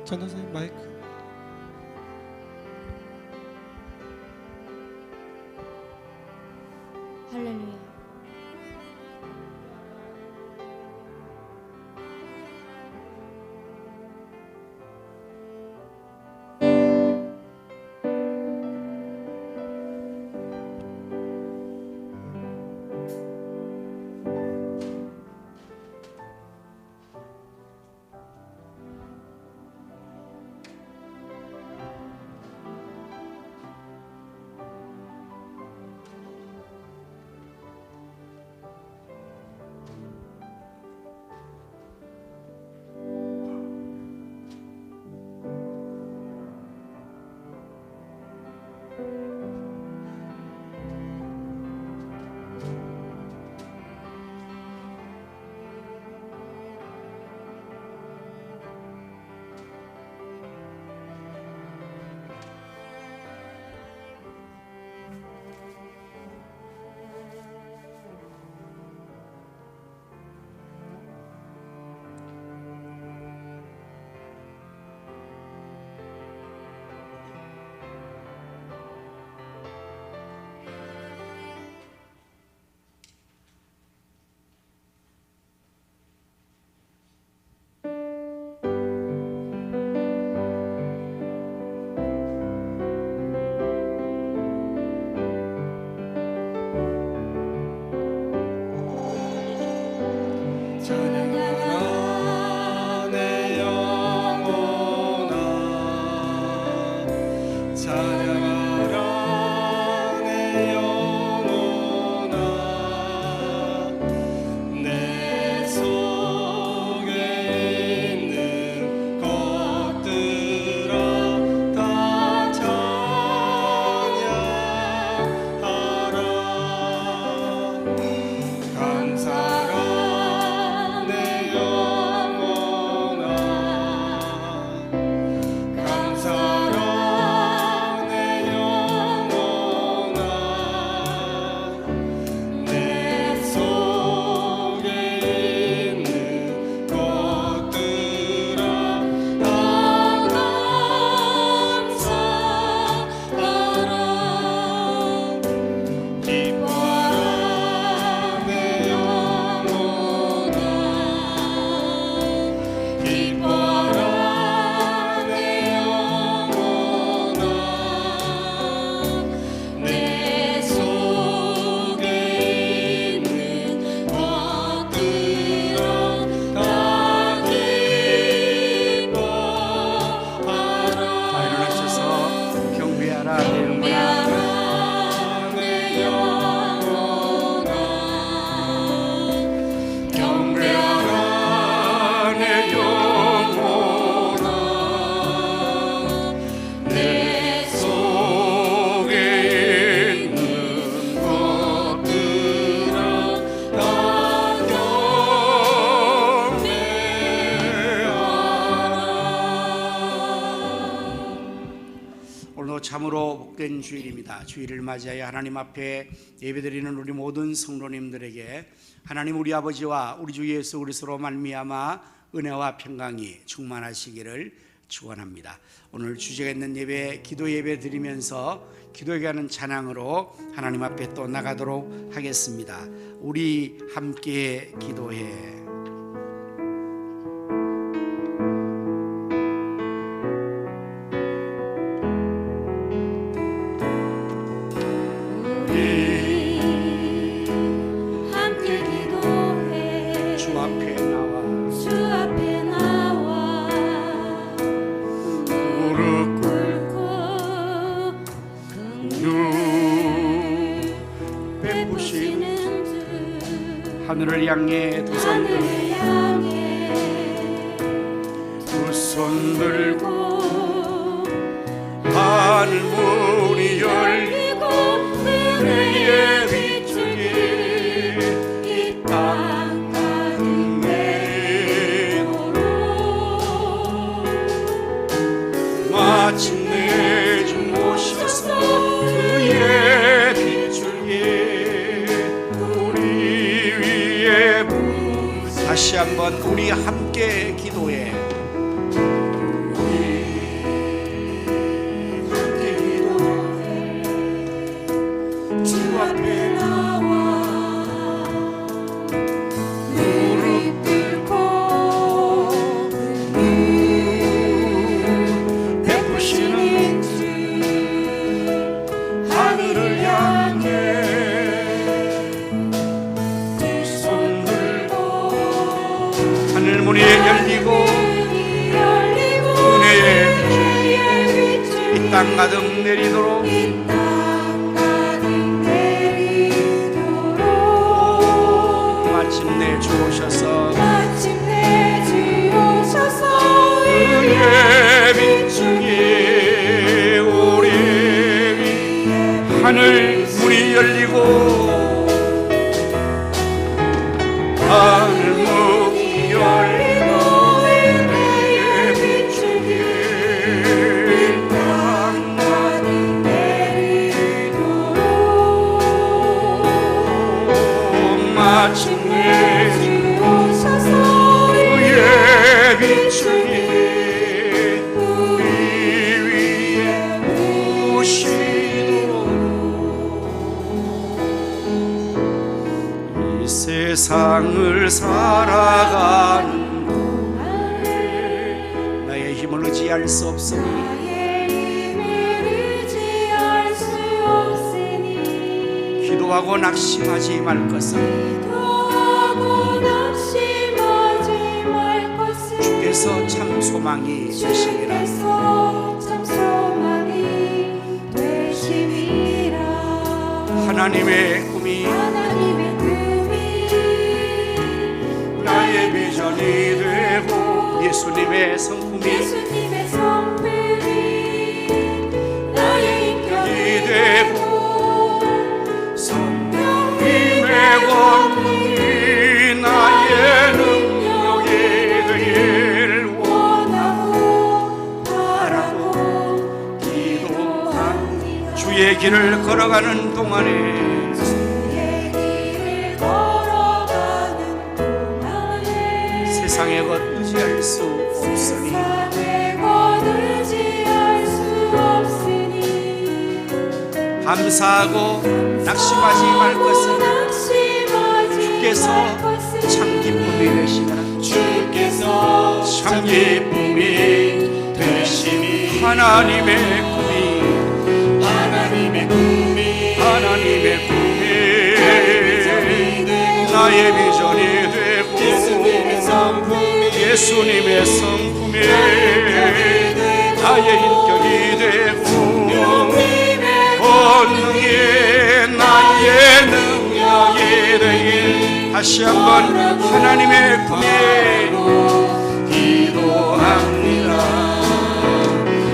전도사님 마이크. 할렐루야. 참으로 복된 주일입니다. 주일을 맞이하여 하나님 앞에 예배드리는 우리 모든 성도님들에게 하나님 우리 아버지와 우리 주 예수 그리스도로 말미암아 은혜와 평강이 충만하시기를 축원합니다. 오늘 주제가 있는 예배, 기도 예배 드리면서 기도에 하는 찬양으로 하나님 앞에 또 나가도록 하겠습니다. 우리 함께 기도해. 하늘을 향해 두 손 들고 하늘 문이 열리고 은혜의 빛줄이 이 땅 가득 내도록 마침내 주 모셔서 그의 빛줄기 우리 위에 다시 한번 우리 함께 기도해. 우리 땅 가득 내리도록 마침내 주오셔서 은혜의 빛중에 우리 하늘 문이 열리고 하늘 문이 열리고 은혜의 빛중에 땅까지 내리도록 마침내 주오셔서 은혜의 빛중에 세상을 살아가는 동안에 나의 힘을 의지할 수 없으니 기도하고 낙심하지 말 것을 주께서 참 소망이 되시리라. 하나님의 꿈이 나의 비전이 되고 예수님의 성품이 나의 인격이 되고 성령님의 권능이 나의 능력이 되길 원하고 바라고 기도합니다. 주의 길을 걸어가는 동안에 세상의 것 의지할 수 없으니 감사하고 낙심하지 말 것을 주께서 참 기쁨이 되시라. 주께서 참 기쁨이 되시니 하나님의 꿈이 나의 비전이 되고 예수님의 성품이 나의 인격이 되고 권능이 나의 능력이 되길 다시 한번 하나님의 꿈에 기도합니다.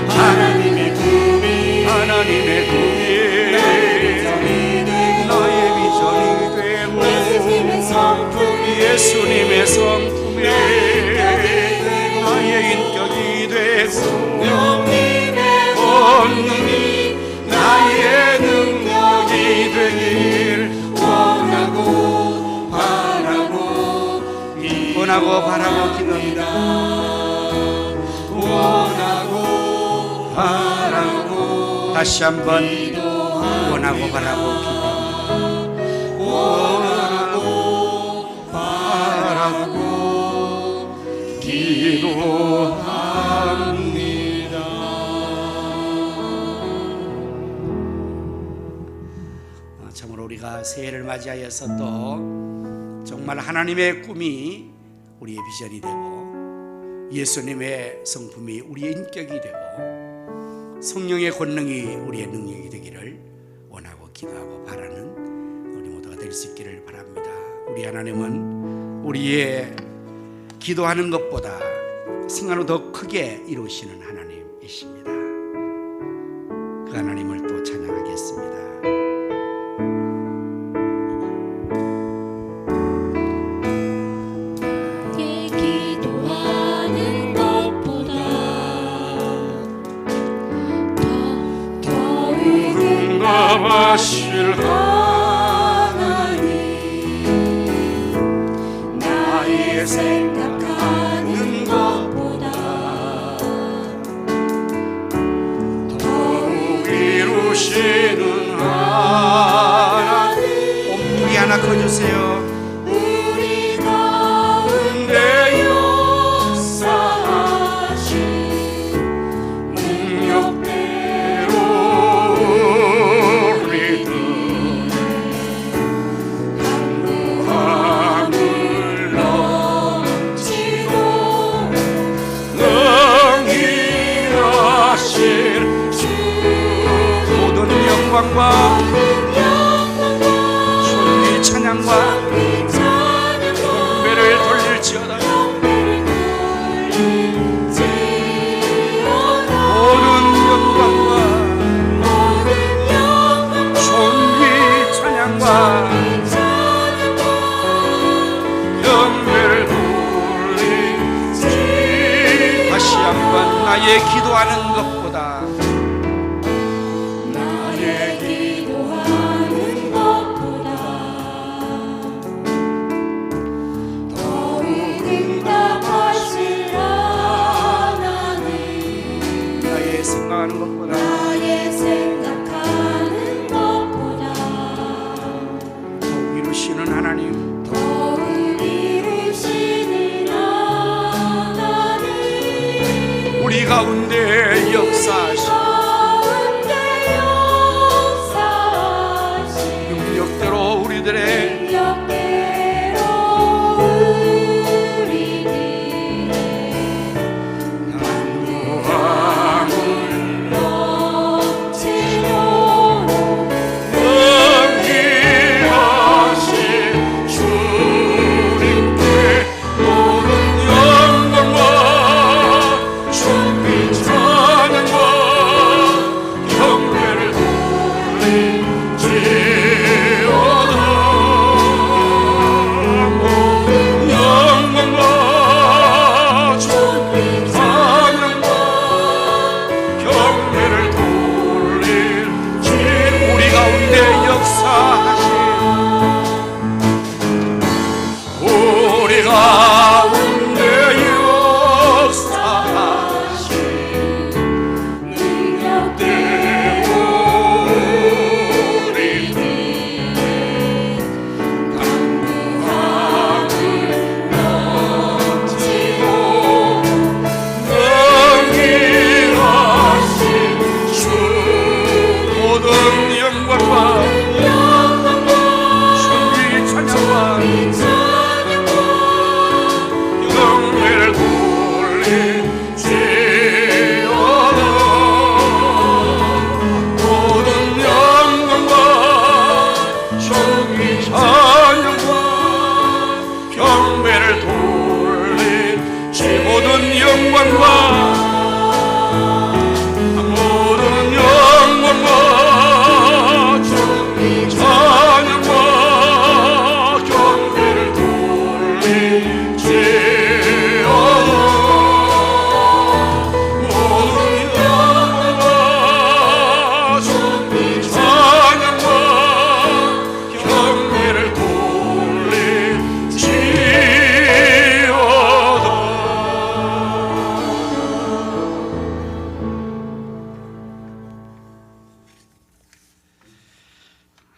하나님의 꿈이 나의 비전이 되고 예수님의 성품에 나의 인격이 되고 권능이 나의 능력이 되길 원하고 바라고 기도합니다. 원하고 바라고 다시 한번 원하고 바라고 기도합니다. 원하고 바라고 기도합니다. 참으로 우리가 새해를 맞이하여서 또 정말 하나님의 꿈이 우리의 비전이 되고 예수님의 성품이 우리의 인격이 되고 성령의 권능이 우리의 능력이 되기를 원하고 기도하고 바라는 우리 모두가 될 수 있기를 바랍니다. 우리 하나님은 우리의 기도하는 것보다 생각을 더 크게 이루시는 하나님이십니다. 그 하나님을 또 찬양하겠습니다. 하실 하나님 나의 생각하는 것보다 더욱 이루시는 하나님 몸뚱이 하나 커주세요. 우리 가운데 역사하신 능력대로 주 영광과 존귀 찬양과 경배를 돌릴지어다. 모든 영광과 존귀 찬양과 경배를 돌릴지. 다시 한번 나의 기도하는 것보다 생각하는 것보다 더욱 이루시는 하나님, 더욱 이루시는 하나님, 우리 가운데 역사하시고 능력대로 우리들의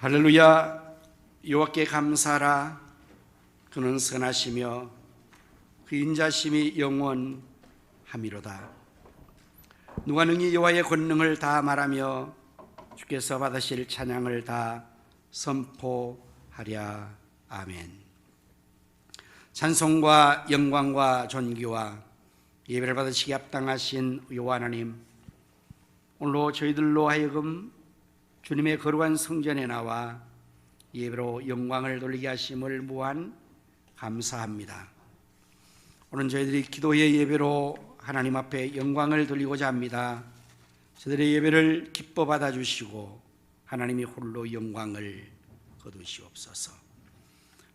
할렐루야. 여호와께 감사하라. 그는 선하시며 그 인자심이 영원함이로다. 누가 능히 여호와의 권능을 다 말하며 주께서 받으실 찬양을 다 선포하랴. 아멘. 찬송과 영광과 존귀와 예배를 받으시기 합당하신 여호와 하나님, 오늘로 저희들로 하여금 주님의 거룩한 성전에 나와 예배로 영광을 돌리게 하심을 무한 감사합니다. 오늘 저희들이 기도의 예배로 하나님 앞에 영광을 돌리고자 합니다. 저희들의 예배를 기뻐 받아주시고 하나님이 홀로 영광을 거두시옵소서.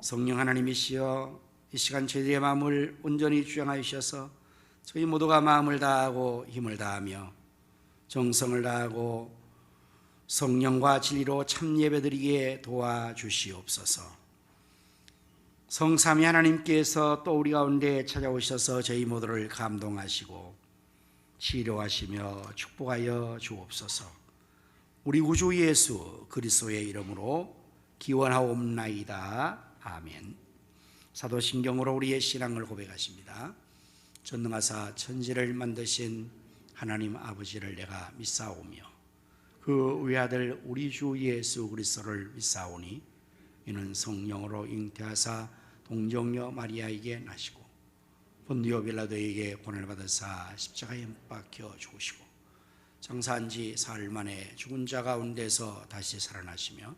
성령 하나님이시여, 이 시간 저희들의 마음을 온전히 주장하여 주셔서 저희 모두가 마음을 다하고 힘을 다하며 정성을 다하고 성령과 진리로 참 예배드리게 도와주시옵소서. 성삼위 하나님께서 또 우리 가운데 찾아오셔서 저희 모두를 감동하시고 치료하시며 축복하여 주옵소서. 우리 구주 예수 그리스도의 이름으로 기원하옵나이다. 아멘. 사도신경으로 우리의 신앙을 고백하십니다. 전능하사 천지를 만드신 하나님 아버지를 내가 믿사오며 그 외아들 우리 주 예수 그리스도를 믿사오니 이는 성령으로 잉태하사 동정녀 마리아에게 나시고 본디오 빌라도에게 고난을 받으사 십자가에 못 박혀 죽으시고 장사한 지 사흘 만에 죽은 자 가운데서 다시 살아나시며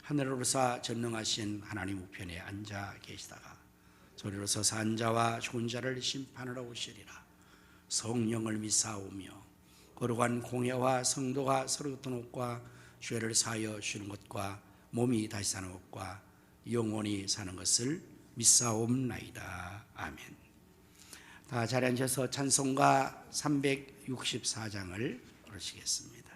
하늘을 오르사 전능하신 하나님 우편에 앉아 계시다가 저리로서 산 자와 죽은 자를 심판하러 오시리라. 성령을 믿사오며 거룩한 공회와 성도가 서로 듣는 것과 죄를 사하여 주는 것과 몸이 다시 사는 것과 영원히 사는 것을 믿사옵나이다. 아멘. 다 자리 앉아서 찬송가 364장을 부르시겠습니다.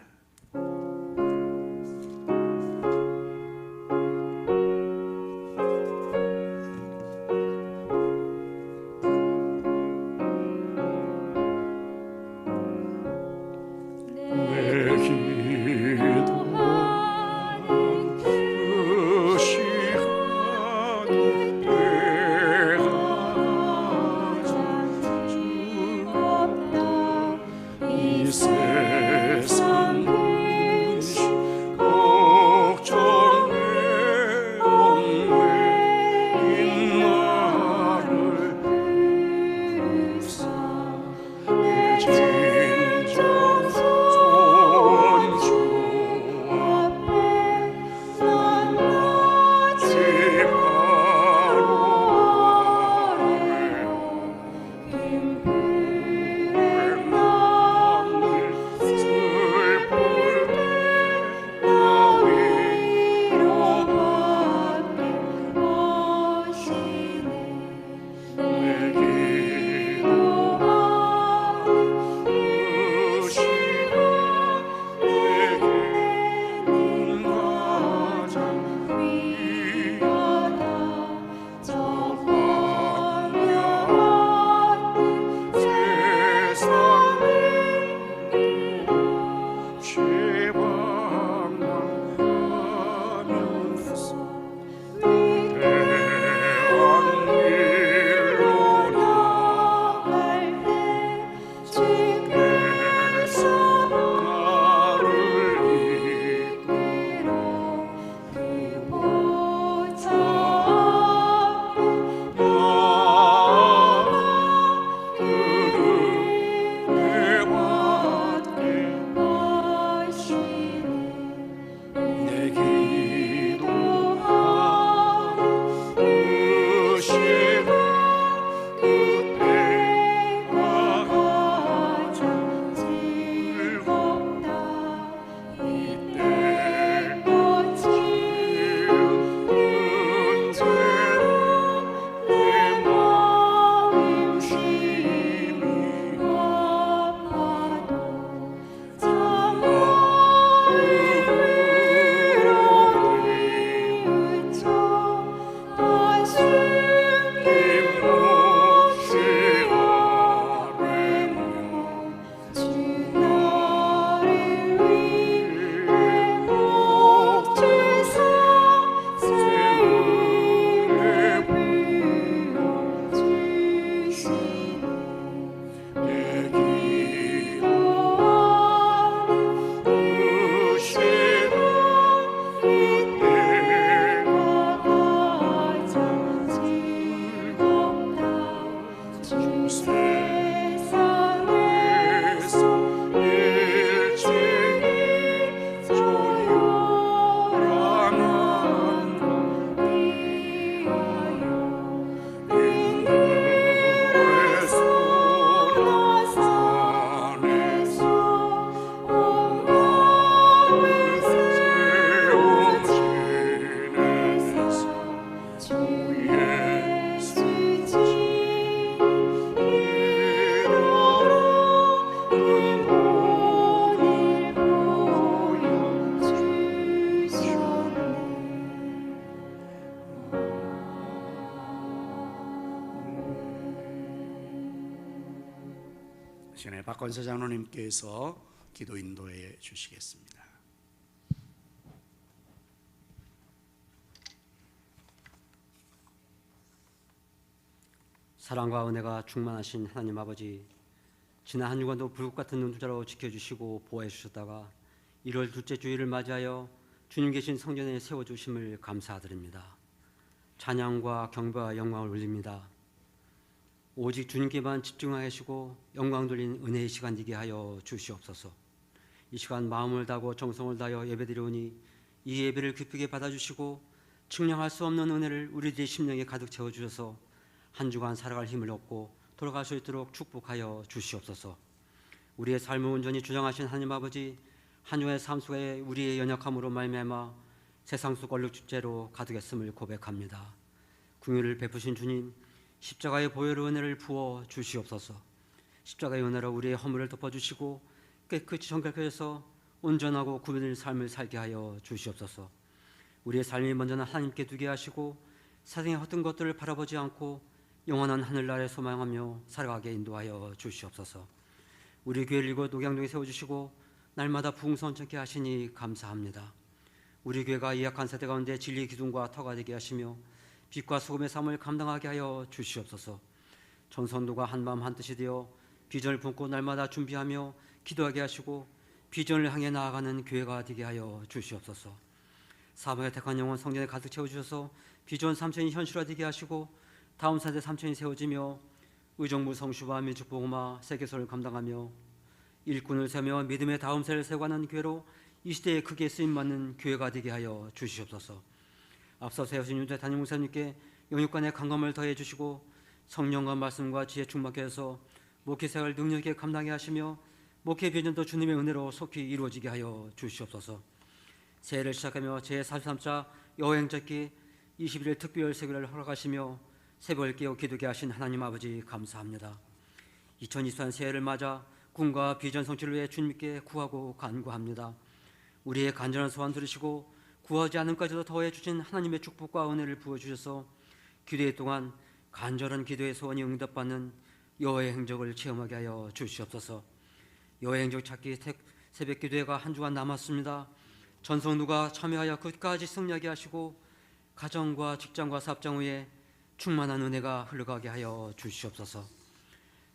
시간에 박건서 장로님께서 기도 인도해 주시겠습니다. 사랑과 은혜가 충만하신 하나님 아버지, 지난 한 주간도 불꽃 같은 눈동자로 지켜주시고 보호해 주셨다가 1월 둘째 주일을 맞이하여 주님 계신 성전에 세워주심을 감사드립니다. 찬양과 경배와 영광을 올립니다. 오직 주님께만 집중하시고 영광 돌린 은혜의 시간 되게 하여 주시옵소서. 이 시간 마음을 다하고 정성을 다하여 예배드리오니 이 예배를 기쁘게 받아주시고 측량할 수 없는 은혜를 우리들의 심령에 가득 채워주셔서 한 주간 살아갈 힘을 얻고 돌아갈 수 있도록 축복하여 주시옵소서. 우리의 삶을 온전히 주장하신 하나님 아버지, 한 주의 삶 속에 우리의 연약함으로 말미암아 세상 속 얼룩 축제로 가득했음을 고백합니다. 긍휼을 베푸신 주님, 십자가의 보혈의 은혜를 부어 주시옵소서. 십자가의 은혜로 우리의 허물을 덮어주시고 깨끗이 정결케 해서 온전하고 구별된 삶을 살게 하여 주시옵소서. 우리의 삶이 먼저는 하나님께 두게 하시고 세상의 헛된 것들을 바라보지 않고 영원한 하늘나라에 소망하며 살아가게 인도하여 주시옵소서. 우리 교회를 이곳 녹양동에 세워주시고 날마다 부흥성천케 하시니 감사합니다. 우리 교회가 이약한 세대 가운데 진리의 기둥과 터가 되게 하시며 빛과 소금의 삶을 감당하게 하여 주시옵소서. 전선도가 한마음 한뜻이 되어 비전을 품고 날마다 준비하며 기도하게 하시고 비전을 향해 나아가는 교회가 되게 하여 주시옵소서. 사방에 택한 영혼 성전에 가득 채워주셔서 비전 3천이 현실화되게 하시고 다음 세대 3천이 세워지며 의정부 성슈와 민족보호마 세계선을 감당하며 일꾼을 세며 믿음의 다음 세를 세워가는 교회로 이 시대에 크게 쓰임받는 교회가 되게 하여 주시옵소서. 앞서 세우신 윤재 담임 목사님께 영육간의 강감을 더해 주시고 성령과 말씀과 지혜 충만케 해서 목회생활 능력있게 감당하게 하시며 목회 비전도 주님의 은혜로 속히 이루어지게 하여 주시옵소서. 새해를 시작하며 제43차 여행적기 21일 특별 세교를 허락하시며 새벽을 깨어 기도케 하신 하나님 아버지 감사합니다. 2024년 새해를 맞아 꿈과 비전 성취를 위해 주님께 구하고 간구합니다. 우리의 간절한 소원 들으시고 구하지 않음까지도 더해 주신 하나님의 축복과 은혜를 부어주셔서 기도회 동안 간절한 기도의 소원이 응답받는 여호와의 행적을 체험하게 하여 주시옵소서. 여호와의 행적 찾기 새벽 기도회가 한 주간 남았습니다. 전성도가 참여하여 끝까지 승리하게 하시고 가정과 직장과 사업장 위에 충만한 은혜가 흘러가게 하여 주시옵소서.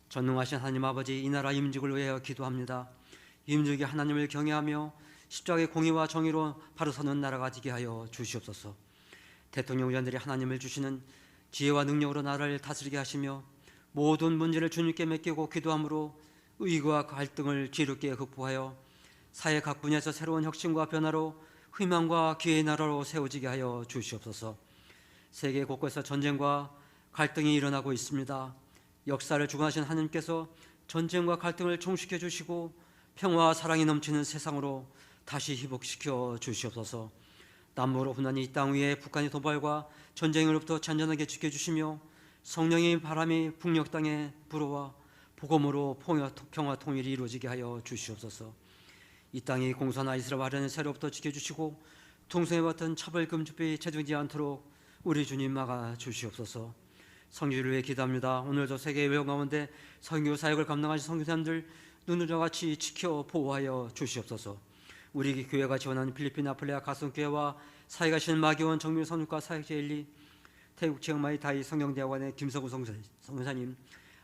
전능하신 하나님 아버지, 이 나라 임직을 위하여 기도합니다. 임직이 하나님을 경외하며 십자가의 공의와 정의로 바로 서는 나라가 되게 하여 주시옵소서. 대통령 의원들이 하나님을 주시는 지혜와 능력으로 나라를 다스리게 하시며 모든 문제를 주님께 맡기고 기도함으로 의의와 갈등을 지혜롭게 극복하여 사회 각 분야에서 새로운 혁신과 변화로 희망과 기회의 나라로 세워지게 하여 주시옵소서. 세계 곳곳에서 전쟁과 갈등이 일어나고 있습니다. 역사를 주관하신 하나님께서 전쟁과 갈등을 종식해 주시고 평화와 사랑이 넘치는 세상으로 다시 회복시켜 주시옵소서. 남북으로 분단이 이 땅 위에 북한의 도발과 전쟁으로부터 잔잔하게 지켜주시며 성령의 바람이 북녘 땅에 불어와 복음으로 평화 통일이 이루어지게 하여 주시옵소서. 이 땅이 공산화 이스라엘 아련의 세로부터 지켜주시고 동성애 같은 차별금지법이 제정되지 않도록 우리 주님 막아 주시옵소서. 성교를 위해 기도합니다. 오늘도 세계 외형 가운데 선교 사역을 감당하신 선교사님들 눈으로 같이 지켜 보호하여 주시옵소서. 우리 교회가 지원하는 필리핀 아플레아 가성교회와 사회 가시는 마기원 정밀 선육과 사역자 엘리, 태국 치앙마이 다이 성경대학원의 김성우 선교사님,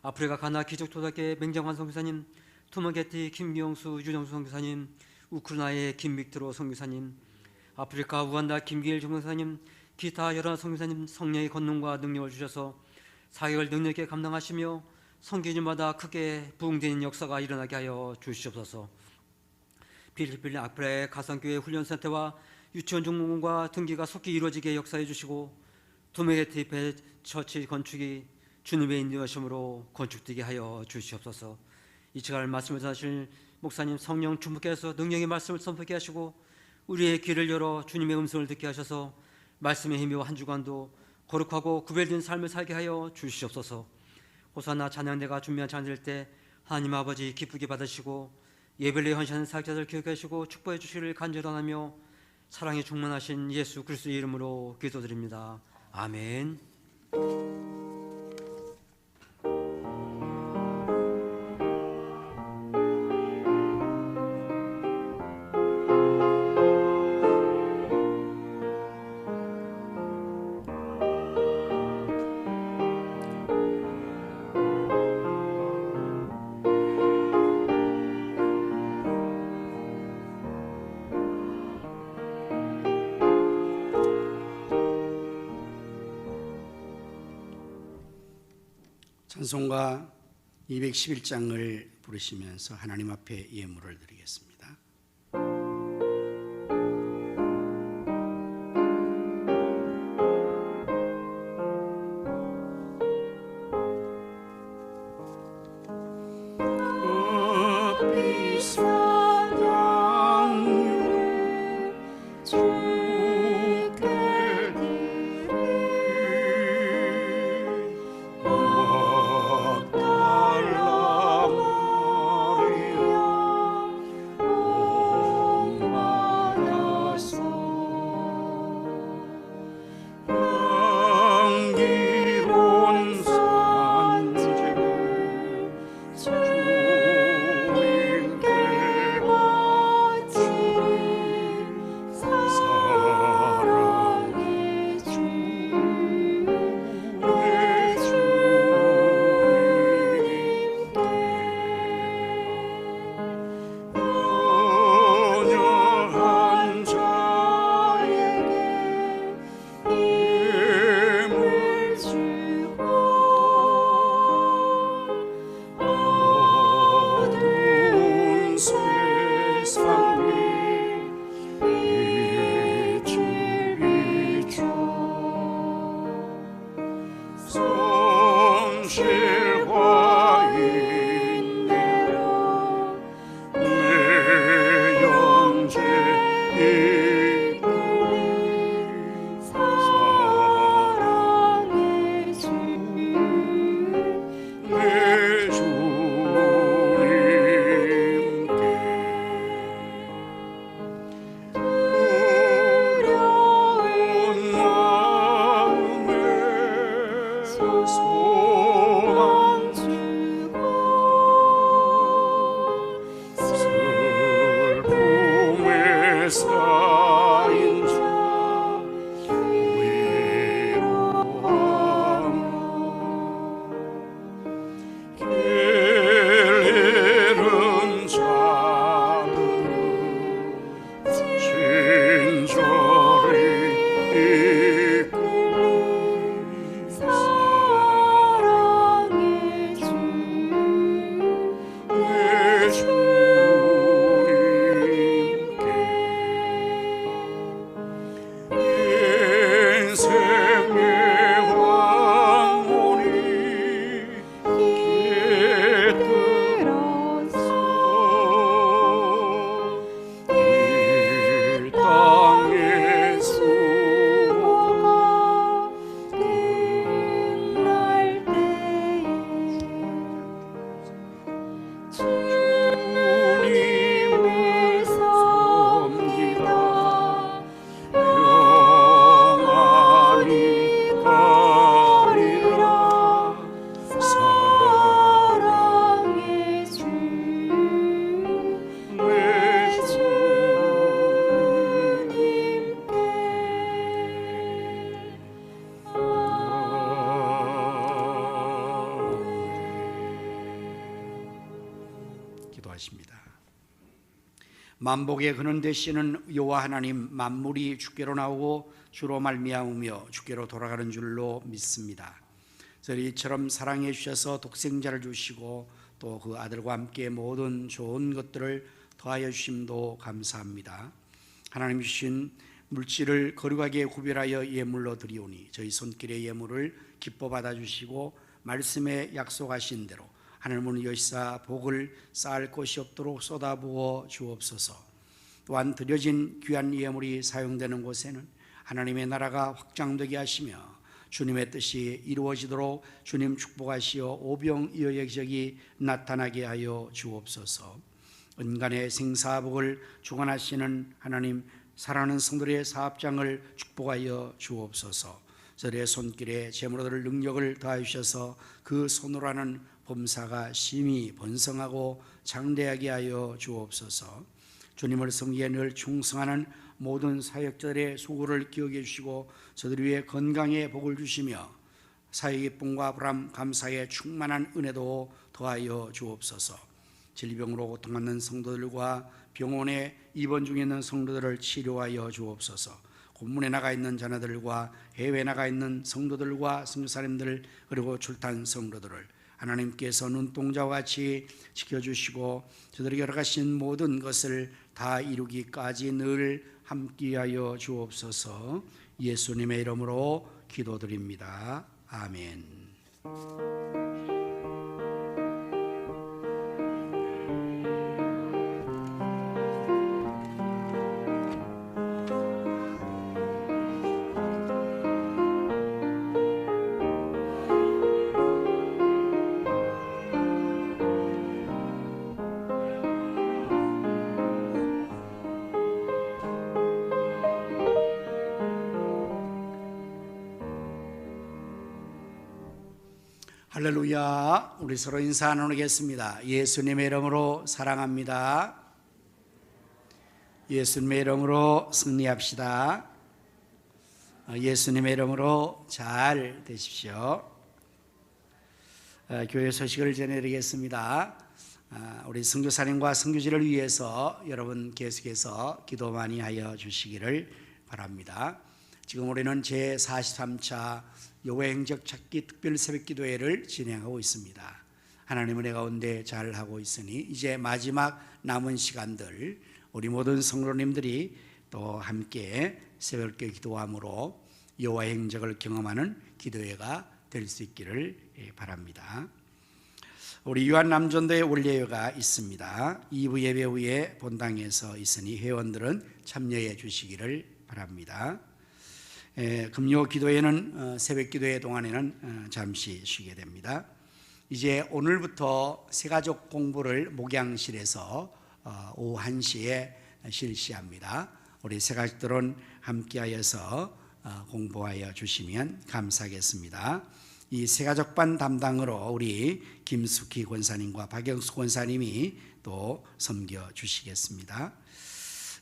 아프리카 가나 기적도덕계 맹정환 선교사님, 투마게티 김경수 유정수 선교사님, 우크라이나의 김빅트로 선교사님, 아프리카 우간다 김기일 선교사님, 기타 여러 선교사님 성령의 권능과 능력을 주셔서 사역을 능력있게 감당하시며 선교지마다 크게 부흥되는 역사가 일어나게 하여 주시옵소서. 필리핀 아프레 가상교회 훈련센터와 유치원 중공과 등기가 속히 이루어지게 역사해 주시고 두메게티 배 처치 건축이 주님의 인도하심으로 건축되게 하여 주시옵소서. 이 시간을 말씀을 전하실 목사님 성령 주님께서 능력의 말씀을 선포하게 하시고 우리의 귀를 열어 주님의 음성을 듣게 하셔서 말씀의 힘이와 한 주간도 거룩하고 구별된 삶을 살게 하여 주시옵소서. 호산나 찬양대가 준비한 찬양될 때 하나님 아버지 기쁘게 받으시고 예배를 헌신하는 사역자들 기억하시고 축복해 주시기를 간절하며 사랑에 충만하신 예수 그리스도의 이름으로 기도드립니다. 아멘. 찬송가 211장을 부르시면서 하나님 앞에 예물을 드리겠습니다. 만복의 근원 되시는 여호와 하나님, 만물이 주께로 나오고 주로 말미암으며 주께로 돌아가는 줄로 믿습니다. 저희 이처럼 사랑해 주셔서 독생자를 주시고 또 그 아들과 함께 모든 좋은 것들을 더하여 주심도 감사합니다. 하나님 주신 물질을 거룩하게 구별하여 예물로 드리오니 저희 손길의 예물을 기뻐 받아주시고 말씀에 약속하신 대로 하늘문을 여시사 복을 쌓을 곳이 없도록 쏟아부어 주옵소서. 또한 드려진 귀한 예물이 사용되는 곳에는 하나님의 나라가 확장되게 하시며 주님의 뜻이 이루어지도록 주님 축복하시어 오병이어의 기적이 나타나게 하여 주옵소서. 은간의 생사복을 주관하시는 하나님, 사랑하는 성도들의 사업장을 축복하여 주옵소서. 저의 손길에 제물을 능력을 더하여 주셔서 그 손으로 하는 범사가 심히 번성하고 장대하게 하여 주옵소서. 주님을 섬기에 늘 충성하는 모든 사역자들의 수고를 기억해 주시고 저들 위해 건강의 복을 주시며 사역 기쁨과 보람 감사의 충만한 은혜도 더하여 주옵소서. 질병으로 고통받는 성도들과 병원에 입원 중에 있는 성도들을 치료하여 주옵소서. 고문에 나가 있는 자녀들과 해외에 나가 있는 성도들과 선교사님들 그리고 출탄 성도들을 하나님께서 눈동자와 같이 지켜주시고 저들에게 허락하신 모든 것을 다 이루기까지 늘 함께하여 주옵소서. 예수님의 이름으로 기도드립니다. 아멘. 할렐루야. 우리 서로 인사 나누겠습니다. 예수님의 이름으로 사랑합니다. 예수님의 이름으로 승리합시다. 예수님의 이름으로 잘 되십시오. 교회 소식을 전해드리겠습니다. 우리 선교사님과 선교지를 위해서 여러분 계속해서 기도 많이 하여 주시기를 바랍니다. 지금 우리는 제43차 여호와의 행적 찾기 특별 새벽기도회를 진행하고 있습니다. 하나님 은혜 가운데 잘하고 있으니 이제 마지막 남은 시간들 우리 모든 성도님들이 또 함께 새벽에 기도함으로 여호와의 행적을 경험하는 기도회가 될 수 있기를 바랍니다. 우리 유한 남전도의 원례회가 있습니다. 2부 예배 후에 본당에서 있으니 회원들은 참여해 주시기를 바랍니다. 금요 기도회는 새벽 기도회 동안에는 잠시 쉬게 됩니다. 이제 오늘부터 새가족 공부를 목양실에서 오후 1시에 실시합니다. 우리 새가족들은 함께하여서 공부하여 주시면 감사하겠습니다. 이 새가족반 담당으로 우리 김숙희 권사님과 박영수 권사님이 또 섬겨 주시겠습니다.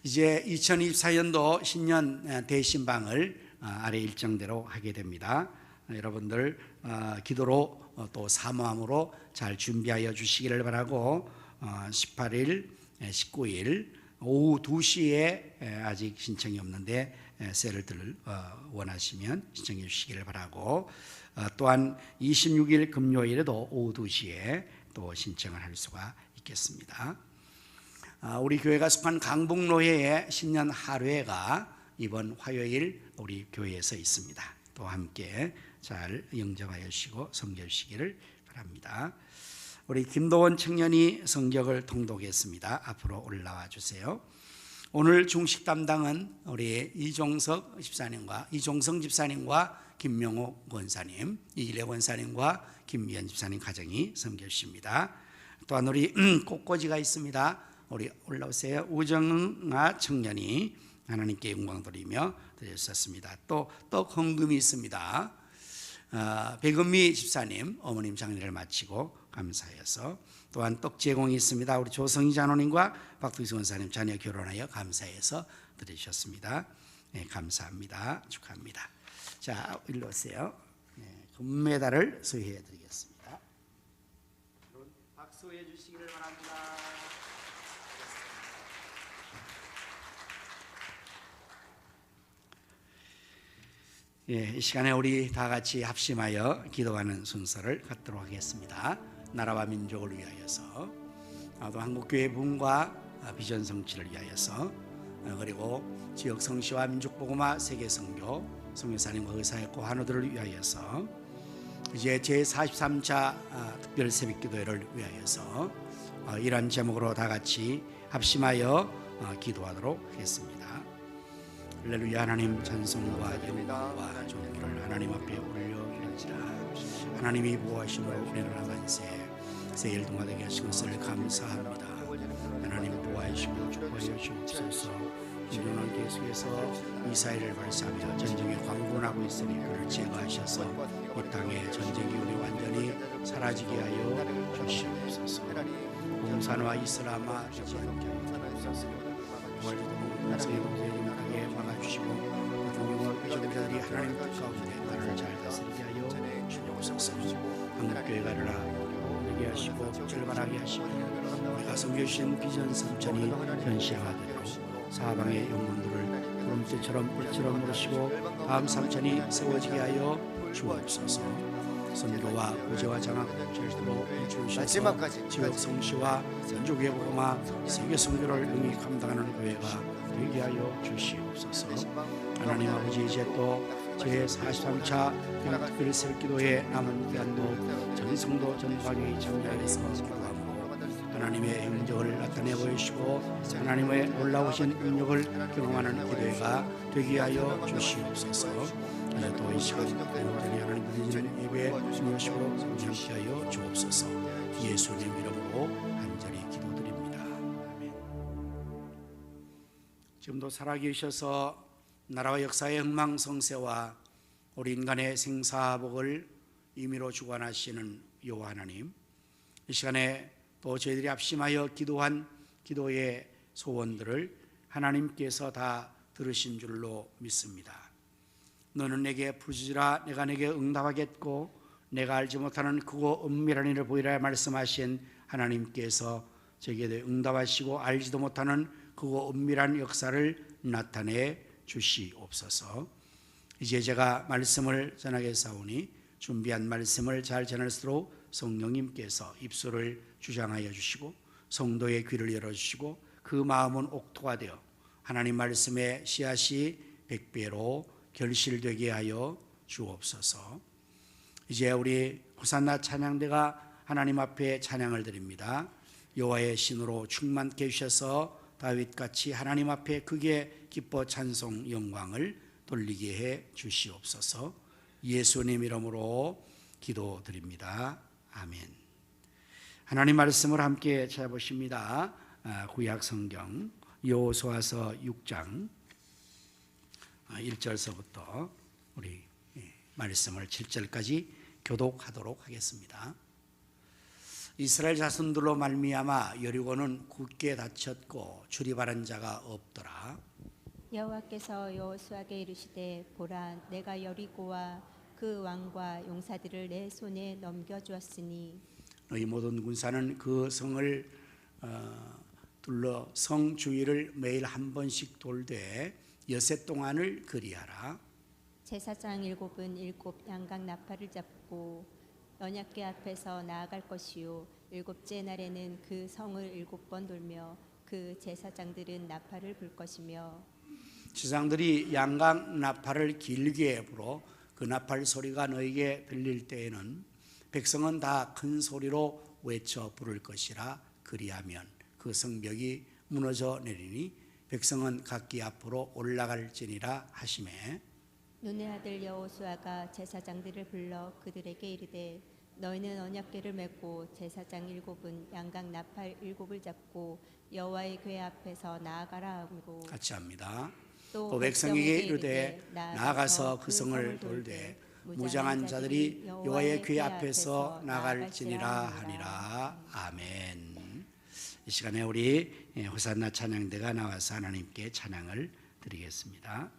이제 2024년도 신년 대신방을 아래 일정대로 하게 됩니다. 여러분들 기도로 또 사모함으로 잘 준비하여 주시기를 바라고 18일, 19일 오후 2시에 아직 신청이 없는데 셀을 원하시면 신청해 주시기를 바라고 또한 26일 금요일에도 오후 2시에 또 신청을 할 수가 있겠습니다. 우리 교회가 속한 강북로회의 신년 하루회가 이번 화요일 우리 교회에서 있습니다. 또 함께 잘 영접하여 주시고 섬겨 주시기를 바랍니다. 우리 김도원 청년이 성경을 통독했습니다. 앞으로 올라와 주세요. 오늘 중식 담당은 우리 이종성 집사님과 김명호 권사님, 이길래 권사님과 김미연 집사님 가정이 섬겨 주십니다. 또한 우리 꽃꽂이가 있습니다. 우리 올라오세요. 우정아 청년이 하나님께 영광 돌리며 드렸었습니다. 또 떡 헌금이 있습니다. 백은미 집사님 어머님 장례를 마치고 감사해서 또한 떡 제공이 있습니다. 우리 조성희 장로님과 박두기 원사님 자녀 결혼하여 감사해서 드리셨습니다. 네, 감사합니다. 축하합니다. 자, 일로 오세요. 네, 금메달을 수여해 드리겠습니다. 박수해 주시기를 바랍니다. 이 시간에 우리 다 같이 합심하여 기도하는 순서를 갖도록 하겠습니다. 나라와 민족을 위하여서, 또 한국교회 부흥과 비전 성취를 위하여서, 그리고 지역 성시와 민족복음화 세계 선교, 선교사님과 의사였고 환우들을 위하여서, 이제 제43차 특별 새벽기도회를 위하여서 이런 제목으로 다 같이 합심하여 기도하도록 하겠습니다. 할렐루야. 하나님 찬송과 영광과 존귀를 하나님 앞에 올려드립니다. 하나님이 보호하심으로 우리를 만세 새일 동안되게 하신 것을 감사합니다. 하나님 보호하시고 축복하여 주옵소서. 인도는 계속해서 미사일을 발사하며 전쟁에 광분하고 있으니 그를 제거하셔서 이 땅에 전쟁 기운이 완전히 사라지게 하여 주시옵소서. 공산화 이슬람화 되지 않게 하여 주옵소서. 원리도 문제에 막아주시고 종교와 비전자들이 하나님 뜻 가운데 나라를 잘 다스리게 하여 주옵소서. 한국교회가 일어나게 하시고 절반하게 하시고 우리가 섬겨주신 비전 삼천이 현시화되도록 사방의 영혼들을 구름대처럼 불처럼 모르시고 다음 삼천이 세워지게 하여 주옵소서. 선교와 구제와 장학 절대로 주셔서 지역 성시와 민족의 복음화 세계 선교를 능히 감당하는 교회가 되게 하여 주시옵소서. 하나님 아버지, 이제 또 제43차 특별 새벽기도회 남은 기간도 전 성도 전방위 참여해서 기도하고 하나님의 행적을 나타내 보이시고 하나님의 놀라우신 능력을 경험하는 기도회가 되게 하여 주시옵소서. 또 이 시간 온전히 하나님 드리는 예배 중요하시고 성장케 하여 주옵소서. 예수님 이름으로 간절히 기도드립니다. 아멘. 지금도 살아계셔서 나라와 역사의 흥망성쇠와 우리 인간의 생사복을 임의로 주관하시는 여호와 하나님, 이 시간에 또 저희들이 합심하여 기도한 기도의 소원들을 하나님께서 다 들으신 줄로 믿습니다. 너는 내게 부르짖으라 내가 내게 응답하겠고 내가 알지 못하는 크고 은밀한 일을 보이라 말씀하신 하나님께서 저에게 응답하시고 알지도 못하는 크고 은밀한 역사를 나타내 주시옵소서. 이제 제가 말씀을 전하겠사오니 준비한 말씀을 잘 전할 수 있도록 성령님께서 입술을 주장하여 주시고 성도의 귀를 열어주시고 그 마음은 옥토가 되어 하나님 말씀의 씨앗이 백배로 결실되게 하여 주옵소서. 이제 우리 호산나 찬양대가 하나님 앞에 찬양을 드립니다. 여호와의 신으로 충만케 해주셔서 다윗같이 하나님 앞에 크게 기뻐 찬송 영광을 돌리게 해 주시옵소서. 예수님 이름으로 기도드립니다. 아멘. 하나님 말씀을 함께 찾아보십니다. 구약 성경 여호수아서 6장 1절서부터 우리 말씀을 7절까지 교독하도록 하겠습니다. 이스라엘 자손들로 말미암아 여리고는 굳게 닫혔고 출입하는 자가 없더라. 여호와께서 여호수아에게 이르시되 보라 내가 여리고와 그 왕과 용사들을 내 손에 넘겨주었으니 너희 모든 군사는 그 성을 둘러 성 주위를 매일 한 번씩 돌되 여세 동안을 그리하라. 제사장 7은 7 양각 나팔을 잡고 언약궤 앞에서 나아갈 것이요 7째 날에는 그 성을 7번 돌며 그 제사장들은 나팔을 불 것이며 제사장들이 양각 나팔을 길게 불어 그 나팔 소리가 너에게 들릴 때에는 백성은 다 큰 소리로 외쳐 부를 것이라. 그리하면 그 성벽이 무너져 내리니 백성은 각기 앞으로 올라갈지니라 하시매 눈의 아들 여호수아가 제사장들을 불러 그들에게 이르되 너희는 언약궤를 메고 제사장 7은 양각 나팔 7을 잡고 여호와의 궤 앞에서 나아가라 하고 같이 합니다. 또 백성에게 이르되 나아가서 그 성을 돌되 무장한 자들이 여호와의 궤 앞에서 나갈지니라 하니라. 아멘. 이 시간에 우리 호산나 찬양대가 나와서 하나님께 찬양을 드리겠습니다.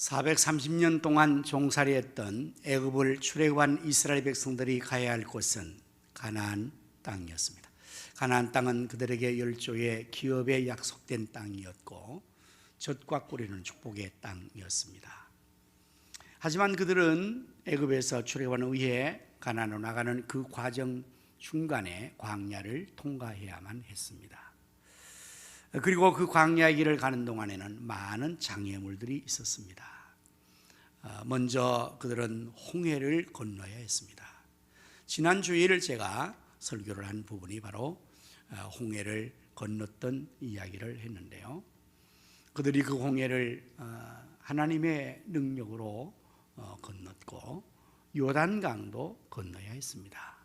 430년 동안 종살이했던 애굽을 출애굽한 이스라엘 백성들이 가야 할 곳은 가나안 땅이었습니다. 가나안 땅은 그들에게 열조의 기업에 약속된 땅이었고 젖과 꿀이는 축복의 땅이었습니다. 하지만 그들은 애굽에서 출애굽한 후에 가나안으로 나가는 그 과정 중간에 광야를 통과해야만 했습니다. 그리고 그 광야의 길을 가는 동안에는 많은 장애물들이 있었습니다. 먼저 그들은 홍해를 건너야 했습니다. 지난 주일 제가 설교를 한 부분이 바로 홍해를 건넜던 이야기를 했는데요. 그들이 그 홍해를 하나님의 능력으로 건넜고 요단강도 건너야 했습니다.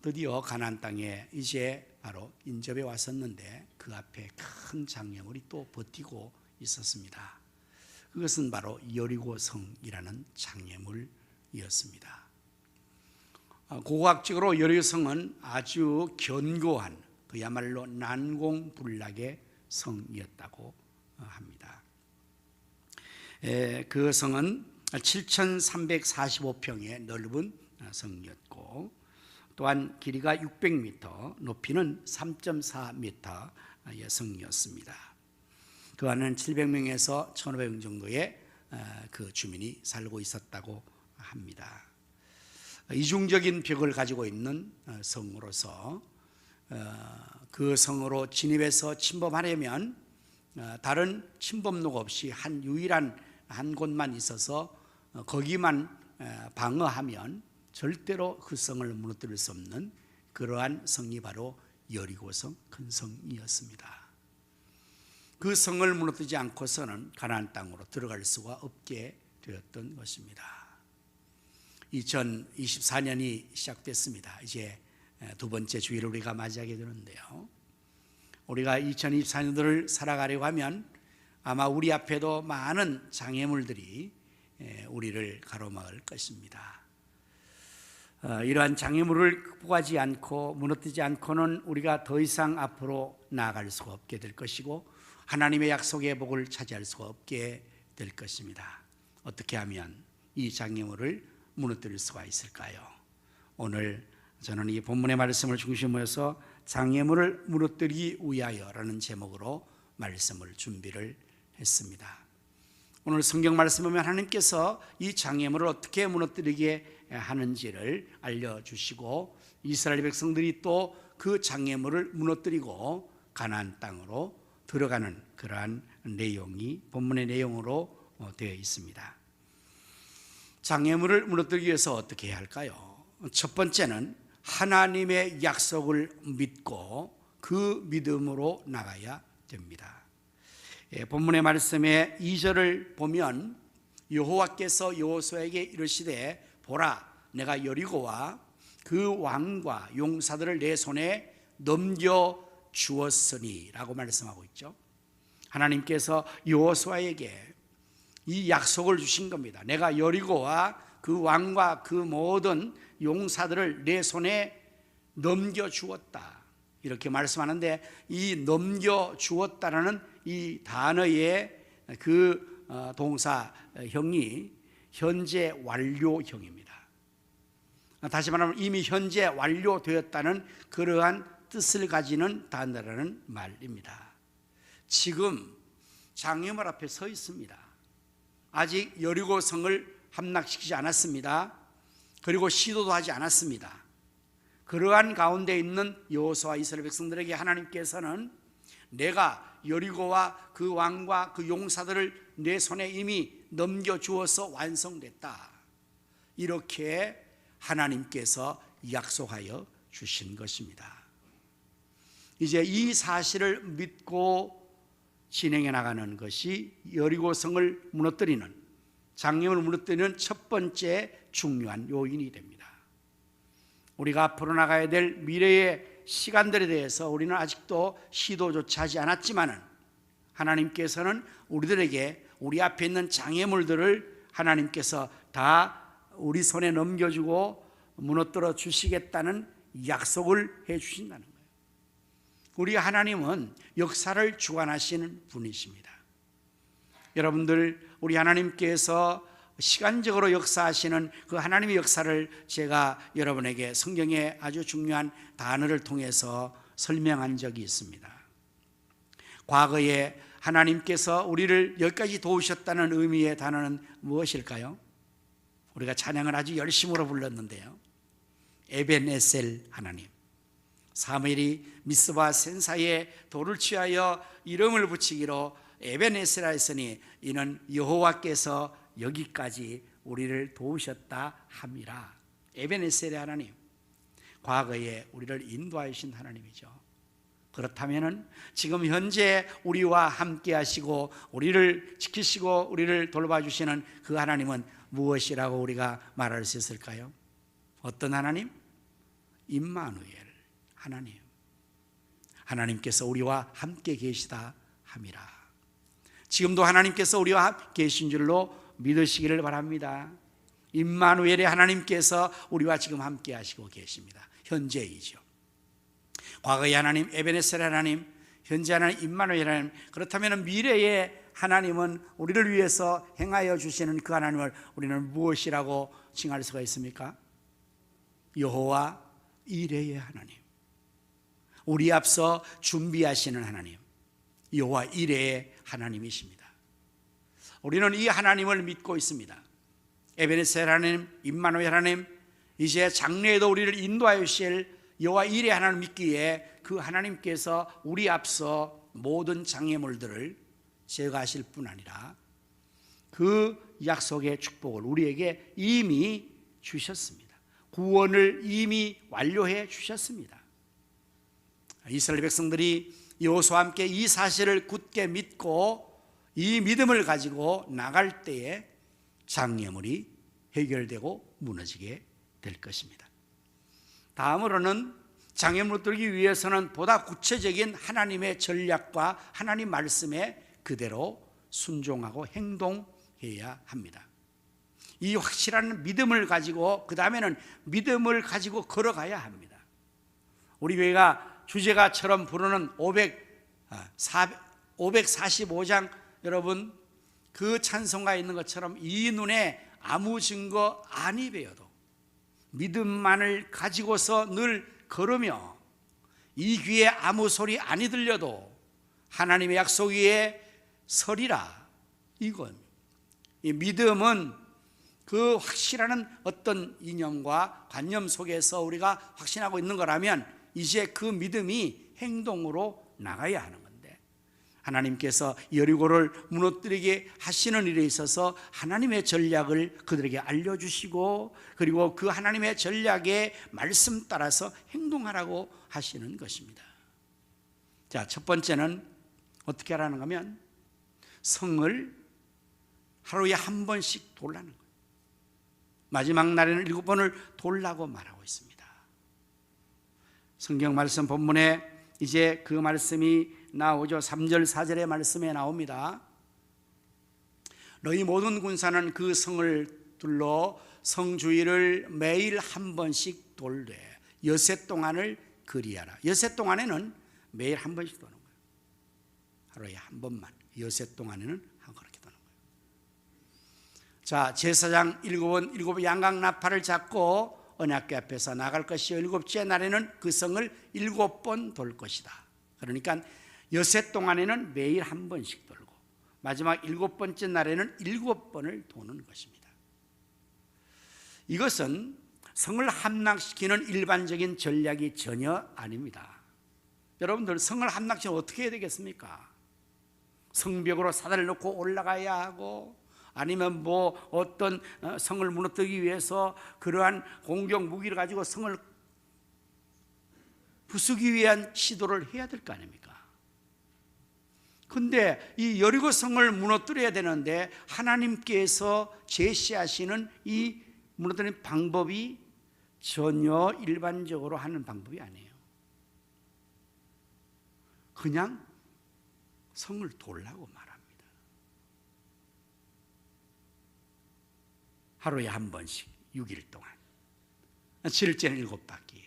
드디어 가나안 땅에 이제 바로 인접해 왔었는데 그 앞에 큰 장애물이 또 버티고 있었습니다. 그것은 바로 여리고성이라는 장애물이었습니다. 고고학적으로 여리고성은 아주 견고한 그야말로 난공불락의 성이었다고 합니다. 그 성은 7,345평의 넓은 성이었고 또한 길이가 600m, 높이는 3.4m의 성이었습니다. 그 안에는 700명에서 1,500명 정도의 그 주민이 살고 있었다고 합니다. 이중적인 벽을 가지고 있는 성으로서 그 성으로 진입해서 침범하려면 다른 침범로가 없이 한 유일한 한 곳만 있어서 거기만 방어하면 절대로 그 성을 무너뜨릴 수 없는 그러한 성이 바로 여리고성 큰 성이었습니다. 그 성을 무너뜨리지 않고서는 가나안 땅으로 들어갈 수가 없게 되었던 것입니다. 2024년이 시작됐습니다. 이제 두 번째 주일을 우리가 맞이하게 되는데요. 우리가 2024년도를 살아가려고 하면 아마 우리 앞에도 많은 장애물들이 우리를 가로막을 것입니다. 이러한 장애물을 극복하지 않고 무너뜨리지 않고는 우리가 더 이상 앞으로 나아갈 수가 없게 될 것이고 하나님의 약속의 복을 차지할 수가 없게 될 것입니다. 어떻게 하면 이 장애물을 무너뜨릴 수가 있을까요? 오늘 저는 이 본문의 말씀을 중심으로 해서 장애물을 무너뜨리기 위하여라는 제목으로 말씀을 준비를 했습니다. 오늘 성경 말씀 보면 하나님께서 이 장애물을 어떻게 무너뜨리게 하는지를 알려주시고 이스라엘 백성들이 또 그 장애물을 무너뜨리고 가나안 땅으로 들어가는 그러한 내용이 본문의 내용으로 되어 있습니다. 장애물을 무너뜨리기 위해서 어떻게 해야 할까요? 첫 번째는 하나님의 약속을 믿고 그 믿음으로 나가야 됩니다. 본문의 말씀의 2절을 보면 여호와께서 여호수아에게 이르시되 보라 내가 여리고와 그 왕과 용사들을 내 손에 넘겨 주었으니 라고 말씀하고 있죠. 하나님께서 여호수아에게 이 약속을 주신 겁니다. 내가 여리고와 그 왕과 그 모든 용사들을 내 손에 넘겨 주었다 이렇게 말씀하는데 이 넘겨 주었다라는 이 단어의 그 동사형이 현재 완료형입니다. 다시 말하면 이미 현재 완료되었다는 그러한 뜻을 가지는 단어라는 말입니다. 지금 장애물 앞에 서 있습니다. 아직 여리고성을 함락시키지 않았습니다. 그리고 시도도 하지 않았습니다. 그러한 가운데 있는 여호수아 이스라엘 백성들에게 하나님께서는 내가 여리고와 그 왕과 그 용사들을 내 손에 이미 넘겨주어서 완성됐다 이렇게 하나님께서 약속하여 주신 것입니다. 이제 이 사실을 믿고 진행해 나가는 것이 여리고성을 무너뜨리는 장애물을 무너뜨리는 첫 번째 중요한 요인이 됩니다. 우리가 앞으로 나가야 될 미래의 시간들에 대해서 우리는 아직도 시도조차 하지 않았지만 하나님께서는 우리들에게 우리 앞에 있는 장애물들을 하나님께서 다 우리 손에 넘겨주고 무너뜨려 주시겠다는 약속을 해 주신다는 거예요. 우리 하나님은 역사를 주관하시는 분이십니다. 여러분들, 우리 하나님께서 시간적으로 역사하시는 그 하나님의 역사를 제가 여러분에게 성경의 아주 중요한 단어를 통해서 설명한 적이 있습니다. 과거에 하나님께서 우리를 여기까지 도우셨다는 의미의 단어는 무엇일까요? 우리가 찬양을 아주 열심으로 불렀는데요, 에벤에셀 하나님. 사무엘이 미스바 센사에 돌을 취하여 이름을 붙이기로 에벤에셀 하였으니 이는 여호와께서 여기까지 우리를 도우셨다 함이라. 에벤에셀의 하나님, 과거에 우리를 인도하신 하나님이죠. 그렇다면 지금 현재 우리와 함께 하시고 우리를 지키시고 우리를 돌봐주시는 그 하나님은 무엇이라고 우리가 말할 수 있을까요? 어떤 하나님? 임마누엘 하나님. 하나님께서 우리와 함께 계시다 함이라. 지금도 하나님께서 우리와 함께 계신 줄로 믿으시기를 바랍니다. 임마누엘의 하나님께서 우리와 지금 함께 하시고 계십니다. 현재이죠. 과거의 하나님 에베네셀 하나님, 현재 하나님 임마누엘 하나님. 그렇다면 미래의 하나님은 우리를 위해서 행하여 주시는 그 하나님을 우리는 무엇이라고 칭할 수가 있습니까? 여호와 이레의 하나님, 우리 앞서 준비하시는 하나님, 여호와 이레의 하나님이십니다. 우리는 이 하나님을 믿고 있습니다. 에베네셀 하나님, 임마누엘 하나님, 이제 장래에도 우리를 인도하여 주실 여호와 이레 하나님을 믿기에 그 하나님께서 우리 앞서 모든 장애물들을 제거하실 뿐 아니라 그 약속의 축복을 우리에게 이미 주셨습니다. 구원을 이미 완료해 주셨습니다. 이스라엘 백성들이 여호수아와 함께 이 사실을 굳게 믿고 이 믿음을 가지고 나갈 때에 장애물이 해결되고 무너지게 될 것입니다. 다음으로는 장애물을 뚫기 위해서는 보다 구체적인 하나님의 전략과 하나님 말씀에 그대로 순종하고 행동해야 합니다. 이 확실한 믿음을 가지고 그 다음에는 믿음을 가지고 걸어가야 합니다. 우리 교회가 주제가처럼 부르는 545장, 여러분 그 찬송가에 있는 것처럼 이 눈에 아무 증거 아니 배어도 믿음만을 가지고서 늘 걸으며 이 귀에 아무 소리 아니 들려도 하나님의 약속 위에 서리라. 이건 이 믿음은 그 확실한 어떤 이념과 관념 속에서 우리가 확신하고 있는 거라면 이제 그 믿음이 행동으로 나가야 하는 건데, 하나님께서 여리고를 무너뜨리게 하시는 일에 있어서 하나님의 전략을 그들에게 알려주시고 그리고 그 하나님의 전략의 말씀 따라서 행동하라고 하시는 것입니다. 자, 첫 번째는 어떻게 하라는 거면 성을 하루에 한 번씩 돌라는 거예요. 마지막 날에는 7번을 돌라고 말하고 있습니다. 성경 말씀 본문에 이제 그 말씀이 나오죠. 3절 4절의 말씀에 나옵니다. 너희 모든 군사는 그 성을 둘러 성 주위를 매일 한 번씩 돌되 여세 동안을 그리하라. 여세 동안에는 매일 한 번씩 도는 거예요. 하루에 한 번만. 여세 동안에는 그렇게 도는 거예요. 자, 제사장 7번 양각 나팔을 잡고 언약궤 앞에서 나갈 것이요 7째 날에는 그 성을 7번 돌 것이다. 그러니까 여세 동안에는 매일 한 번씩 돌고 마지막 7번째 날에는 7번을 도는 것입니다. 이것은 성을 함락시키는 일반적인 전략이 전혀 아닙니다. 여러분들, 성을 함락시키면 어떻게 해야 되겠습니까? 성벽으로 사다리를 놓고 올라가야 하고 아니면 뭐 어떤 성을 무너뜨리기 위해서 그러한 공격 무기를 가지고 성을 부수기 위한 시도를 해야 될 거 아닙니까? 근데 이 여리고 성을 무너뜨려야 되는데 하나님께서 제시하시는 이 무너뜨리는 방법이 전혀 일반적으로 하는 방법이 아니에요. 그냥 성을 돌라고 말합니다. 하루에 한 번씩 6일 동안 7일째는 7바퀴.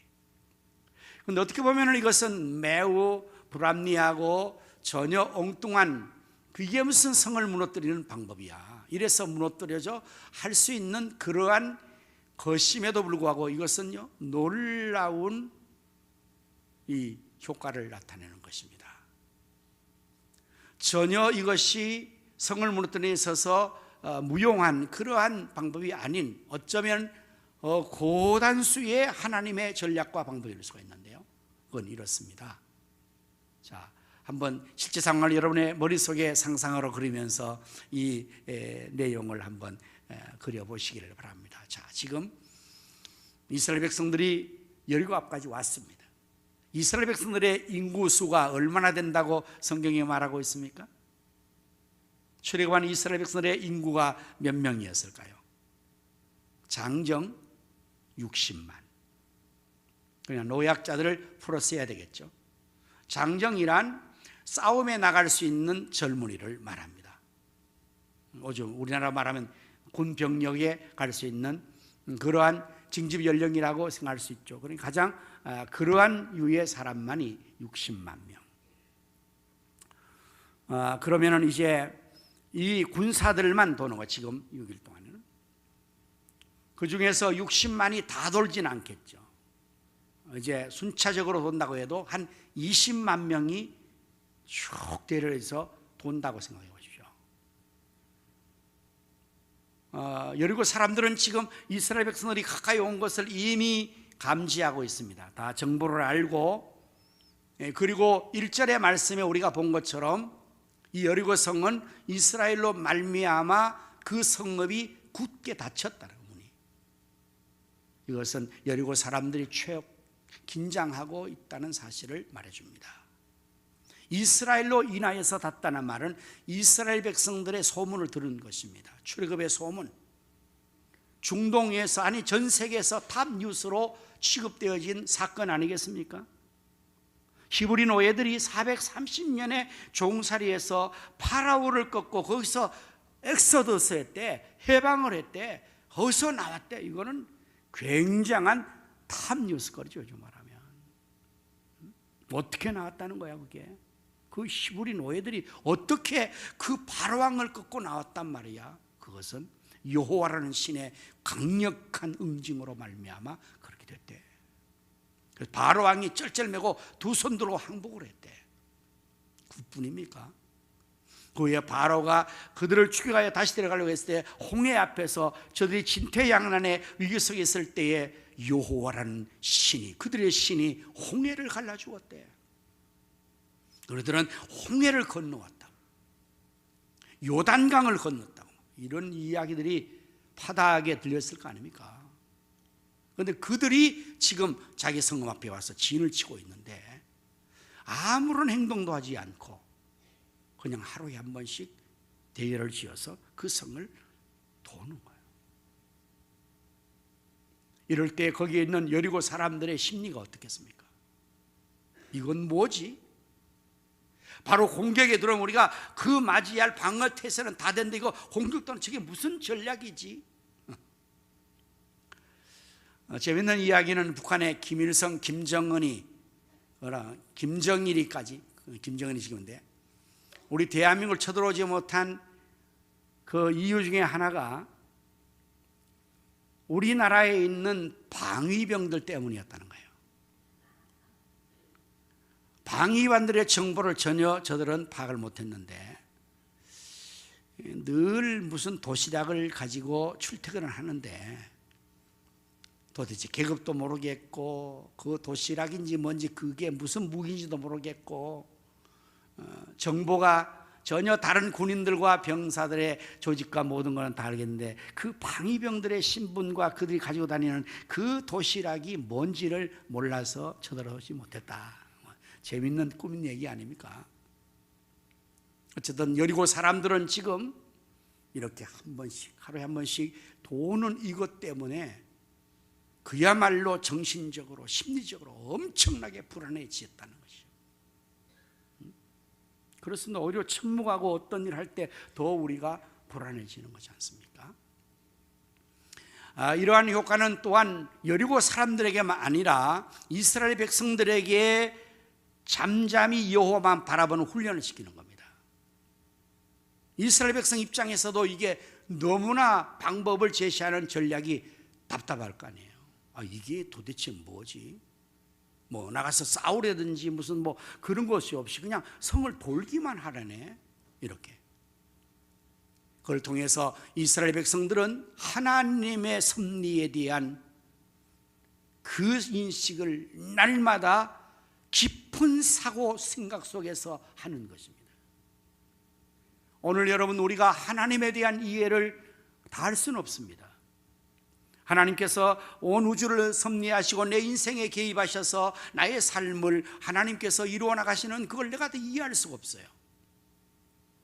그런데 어떻게 보면 이것은 매우 불합리하고 전혀 엉뚱한 그게 무슨 성을 무너뜨리는 방법이야. 이래서 무너뜨려져 할 수 있는 그러한 것임에도 불구하고 이것은요, 놀라운 이 효과를 나타내는 것입니다. 전혀 이것이 성을 무너뜨리는 데 있어서 무용한 그러한 방법이 아닌, 어쩌면 고단수의 하나님의 전략과 방법일 수가 있는데요, 그건 이렇습니다. 자, 한번 실제 상황을 여러분의 머릿속에 상상으로 그리면서 이 내용을 한번 그려보시기를 바랍니다. 자, 지금 이스라엘 백성들이 여리고 앞까지 왔습니다. 이스라엘 백성들의 인구수가 얼마나 된다고 성경이 말하고 있습니까? 출애굽한 이스라엘 백성들의 인구가 몇 명이었을까요? 장정 60만. 그냥 노약자들을 플러스해야 되겠죠. 장정이란 싸움에 나갈 수 있는 젊은이를 말합니다. 요즘 우리나라 말하면 군 병력에 갈 수 있는 그러한 징집 연령이라고 생각할 수 있죠. 그러니까 가장 그러한 유의 사람만이 60만 명. 그러면은 이제 이 군사들만 도는 거, 지금 6일 동안에는. 그 중에서 60만이 다 돌진 않겠죠. 이제 순차적으로 돈다고 해도 한 20만 명이 쭉 대려해서 돈다고 생각해 보십시오. 여리고 사람들은 지금 이스라엘 백성들이 가까이 온 것을 이미 감지하고 있습니다. 다 정보를 알고, 그리고 1절의 말씀에 우리가 본 것처럼 이 여리고 성은 이스라엘로 말미암아 그 성읍이 굳게 닫혔다는 문이. 이것은 여리고 사람들이 최악 긴장하고 있다는 사실을 말해줍니다. 이스라엘로 인하여서 닫다는 말은 이스라엘 백성들의 소문을 들은 것입니다. 출애굽의 소문. 중동에서, 아니 전 세계에서 탑 뉴스로 취급되어진 사건 아니겠습니까? 히브리 노예들이 430년의 종살이에서 파라오를 꺾고 거기서 엑소더스 했대, 해방을 했대, 거기서 나왔대. 이거는 굉장한 탑 뉴스거리죠, 요즘 말하면. 어떻게 나왔다는 거야 그게? 그 히브리 노예들이 어떻게 그 바로왕을 꺾고 나왔단 말이야. 그것은 여호와라는 신의 강력한 응징으로 말미암아 그렇게 됐대. 그래서 바로왕이 쩔쩔매고 두 손 들고 항복을 했대. 그뿐입니까? 그 후에 바로가 그들을 추격하여 다시 데려가려고 했을 때 홍해 앞에서 저들이 진퇴양난의 위기 속에 있을 때에 여호와라는 신이, 그들의 신이 홍해를 갈라주었대. 그들은 홍해를 건너왔다, 요단강을 건넜다, 이런 이야기들이 파다하게 들렸을 거 아닙니까? 그런데 그들이 지금 자기 성읍 앞에 와서 진을 치고 있는데 아무런 행동도 하지 않고 그냥 하루에 한 번씩 대열을 지어서 그 성을 도는 거예요. 이럴 때 거기에 있는 여리고 사람들의 심리가 어떻겠습니까? 이건 뭐지? 바로 공격에 들어오면 우리가 그 맞이할 방어 태세는 다 됐는데 이거 공격도 저게 무슨 전략이지? 재밌는 이야기는 북한의 김일성, 김정은이, 김정일이까지, 김정은이 지금인데, 우리 대한민국을 쳐들어오지 못한 그 이유 중에 하나가 우리나라에 있는 방위병들 때문이었다는 거예요. 방위관들의 정보를 전혀 저들은 파악을 못했는데 늘 무슨 도시락을 가지고 출퇴근을 하는데 도대체 계급도 모르겠고 그 도시락인지 뭔지 그게 무슨 무기인지도 모르겠고 정보가 전혀 다른 군인들과 병사들의 조직과 모든 것은 다 알겠는데 그 방위병들의 신분과 그들이 가지고 다니는 그 도시락이 뭔지를 몰라서 쳐들어오지 못했다. 재밌는 꾸민 얘기 아닙니까? 어쨌든 여리고 사람들은 지금 이렇게 한 번씩, 하루에 한 번씩 도는 이것 때문에 그야말로 정신적으로 심리적으로 엄청나게 불안해지었다는 것이죠. 그렇습니다. 오히려 침묵하고 어떤 일 할 때 더 우리가 불안해지는 거지 않습니까? 이러한 효과는 또한 여리고 사람들에게만 아니라 이스라엘 백성들에게 잠잠히 여호와만 바라보는 훈련을 시키는 겁니다. 이스라엘 백성 입장에서도 이게 너무나 방법을 제시하는 전략이 답답할 거 아니에요. 이게 도대체 뭐지? 뭐 나가서 싸우려든지 무슨 뭐 그런 것이 없이 그냥 성을 돌기만 하라네. 이렇게. 그걸 통해서 이스라엘 백성들은 하나님의 섭리에 대한 그 인식을 날마다 깊은 사고 생각 속에서 하는 것입니다. 오늘 여러분, 우리가 하나님에 대한 이해를 다 할 수는 없습니다. 하나님께서 온 우주를 섭리하시고 내 인생에 개입하셔서 나의 삶을 하나님께서 이루어 나가시는 그걸 내가 다 이해할 수가 없어요.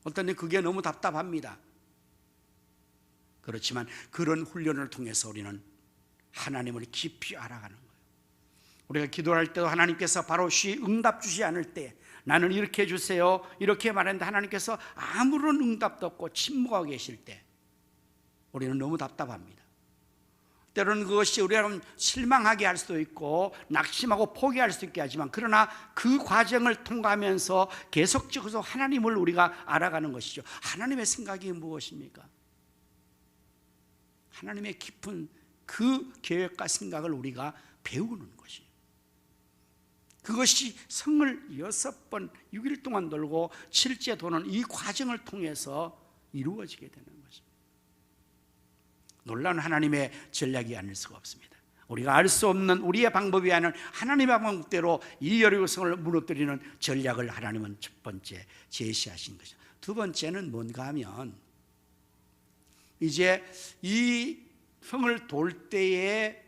어떤 때 그게 너무 답답합니다. 그렇지만 그런 훈련을 통해서 우리는 하나님을 깊이 알아가는 거예요. 우리가 기도할 때도 하나님께서 바로 응답 주지 않을 때 나는 이렇게 해주세요 이렇게 말했는데 하나님께서 아무런 응답도 없고 침묵하고 계실 때 우리는 너무 답답합니다. 때로는 그것이 우리가 실망하게 할 수도 있고 낙심하고 포기할 수도 있게 하지만, 그러나 그 과정을 통과하면서 계속적으로 하나님을 우리가 알아가는 것이죠. 하나님의 생각이 무엇입니까? 하나님의 깊은 그 계획과 생각을 우리가 배우는 것이에요. 그것이 성을 6번 6일 동안 돌고 7째 도는 이 과정을 통해서 이루어지게 되는 것입니다. 놀라운 하나님의 전략이 아닐 수가 없습니다. 우리가 알 수 없는 우리의 방법이 아닌 하나님의 방법대로 이 여리고성을 무너뜨리는 전략을 하나님은 첫 번째 제시하신 것이죠. 두 번째는 뭔가 하면 이제 이 성을 돌 때에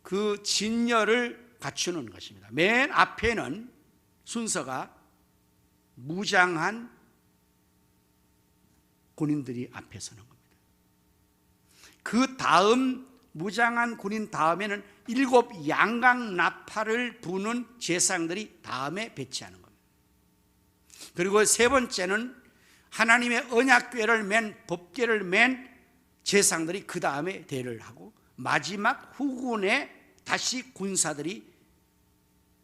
그 진열을 갖추는 것입니다. 맨 앞에는 순서가 무장한 군인들이 앞에 서는 겁니다. 그 다음 무장한 군인 다음에는 7 양각 나팔을 부는 제사장들이 다음에 배치하는 겁니다. 그리고 세 번째는 하나님의 언약궤를 맨 법궤를 맨 제사장들이 그 다음에 대를 하고, 마지막 후군에 다시 군사들이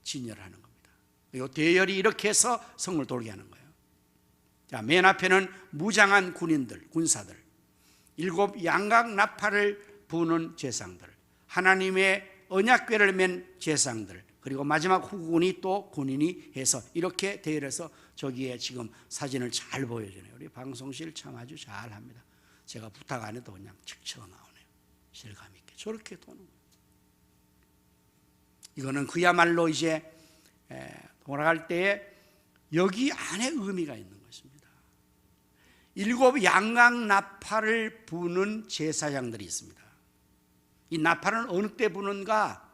진열하는 겁니다. 이 대열이 이렇게 해서 성을 돌게 하는 거예요. 자, 맨 앞에는 무장한 군인들, 군사들, 7 양각 나팔을 부는 제사장들, 하나님의 언약궤를 맨 제사장들, 그리고 마지막 후군이 또 군인이 해서 이렇게 대열해서 저기에 지금 사진을 잘 보여주네요. 우리 방송실 참 아주 잘합니다. 제가 부탁 안 해도 그냥 척 쳐 나오네요. 실감 있게 저렇게 도는 거예요. 이거는 그야말로 이제 돌아갈 때에 여기 안에 의미가 있는 것입니다. 7 양각 나팔을 부는 제사장들이 있습니다. 이 나팔은 어느 때 부는가?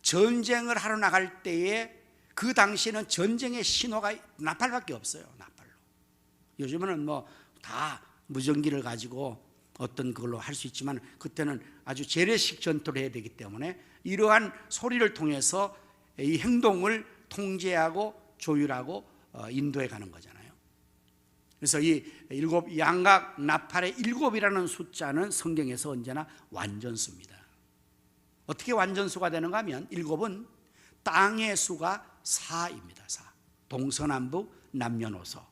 전쟁을 하러 나갈 때에, 그 당시에는 전쟁의 신호가 나팔밖에 없어요. 나팔로. 요즘은 뭐 다 무전기를 가지고 어떤 그걸로 할 수 있지만, 그때는 아주 재래식 전투를 해야 되기 때문에 이러한 소리를 통해서 이 행동을 통제하고 조율하고 인도해 가는 거잖아요. 그래서 이 7 양각 나팔의 7이라는 숫자는 성경에서 언제나 완전수입니다. 어떻게 완전수가 되는가 하면 7은 땅의 수가 4입니다. 4. 동서남북 남녀노소.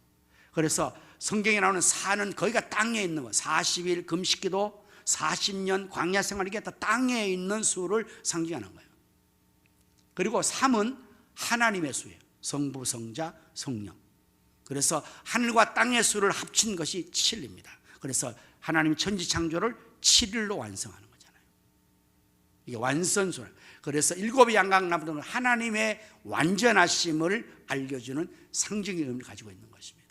그래서 성경에 나오는 4는 거기가 땅에 있는 거, 40일 금식기도, 40년 광야 생활, 이게 다 땅에 있는 수를 상징하는 거예요. 그리고 3은 하나님의 수예요. 성부, 성자, 성령. 그래서 하늘과 땅의 수를 합친 것이 7입니다. 그래서 하나님 천지창조를 7일로 완성하는 거잖아요. 이게 완성수예요. 그래서 7 양각 나팔은 하나님의 완전하심을 알려주는 상징의 의미를 가지고 있는 것입니다.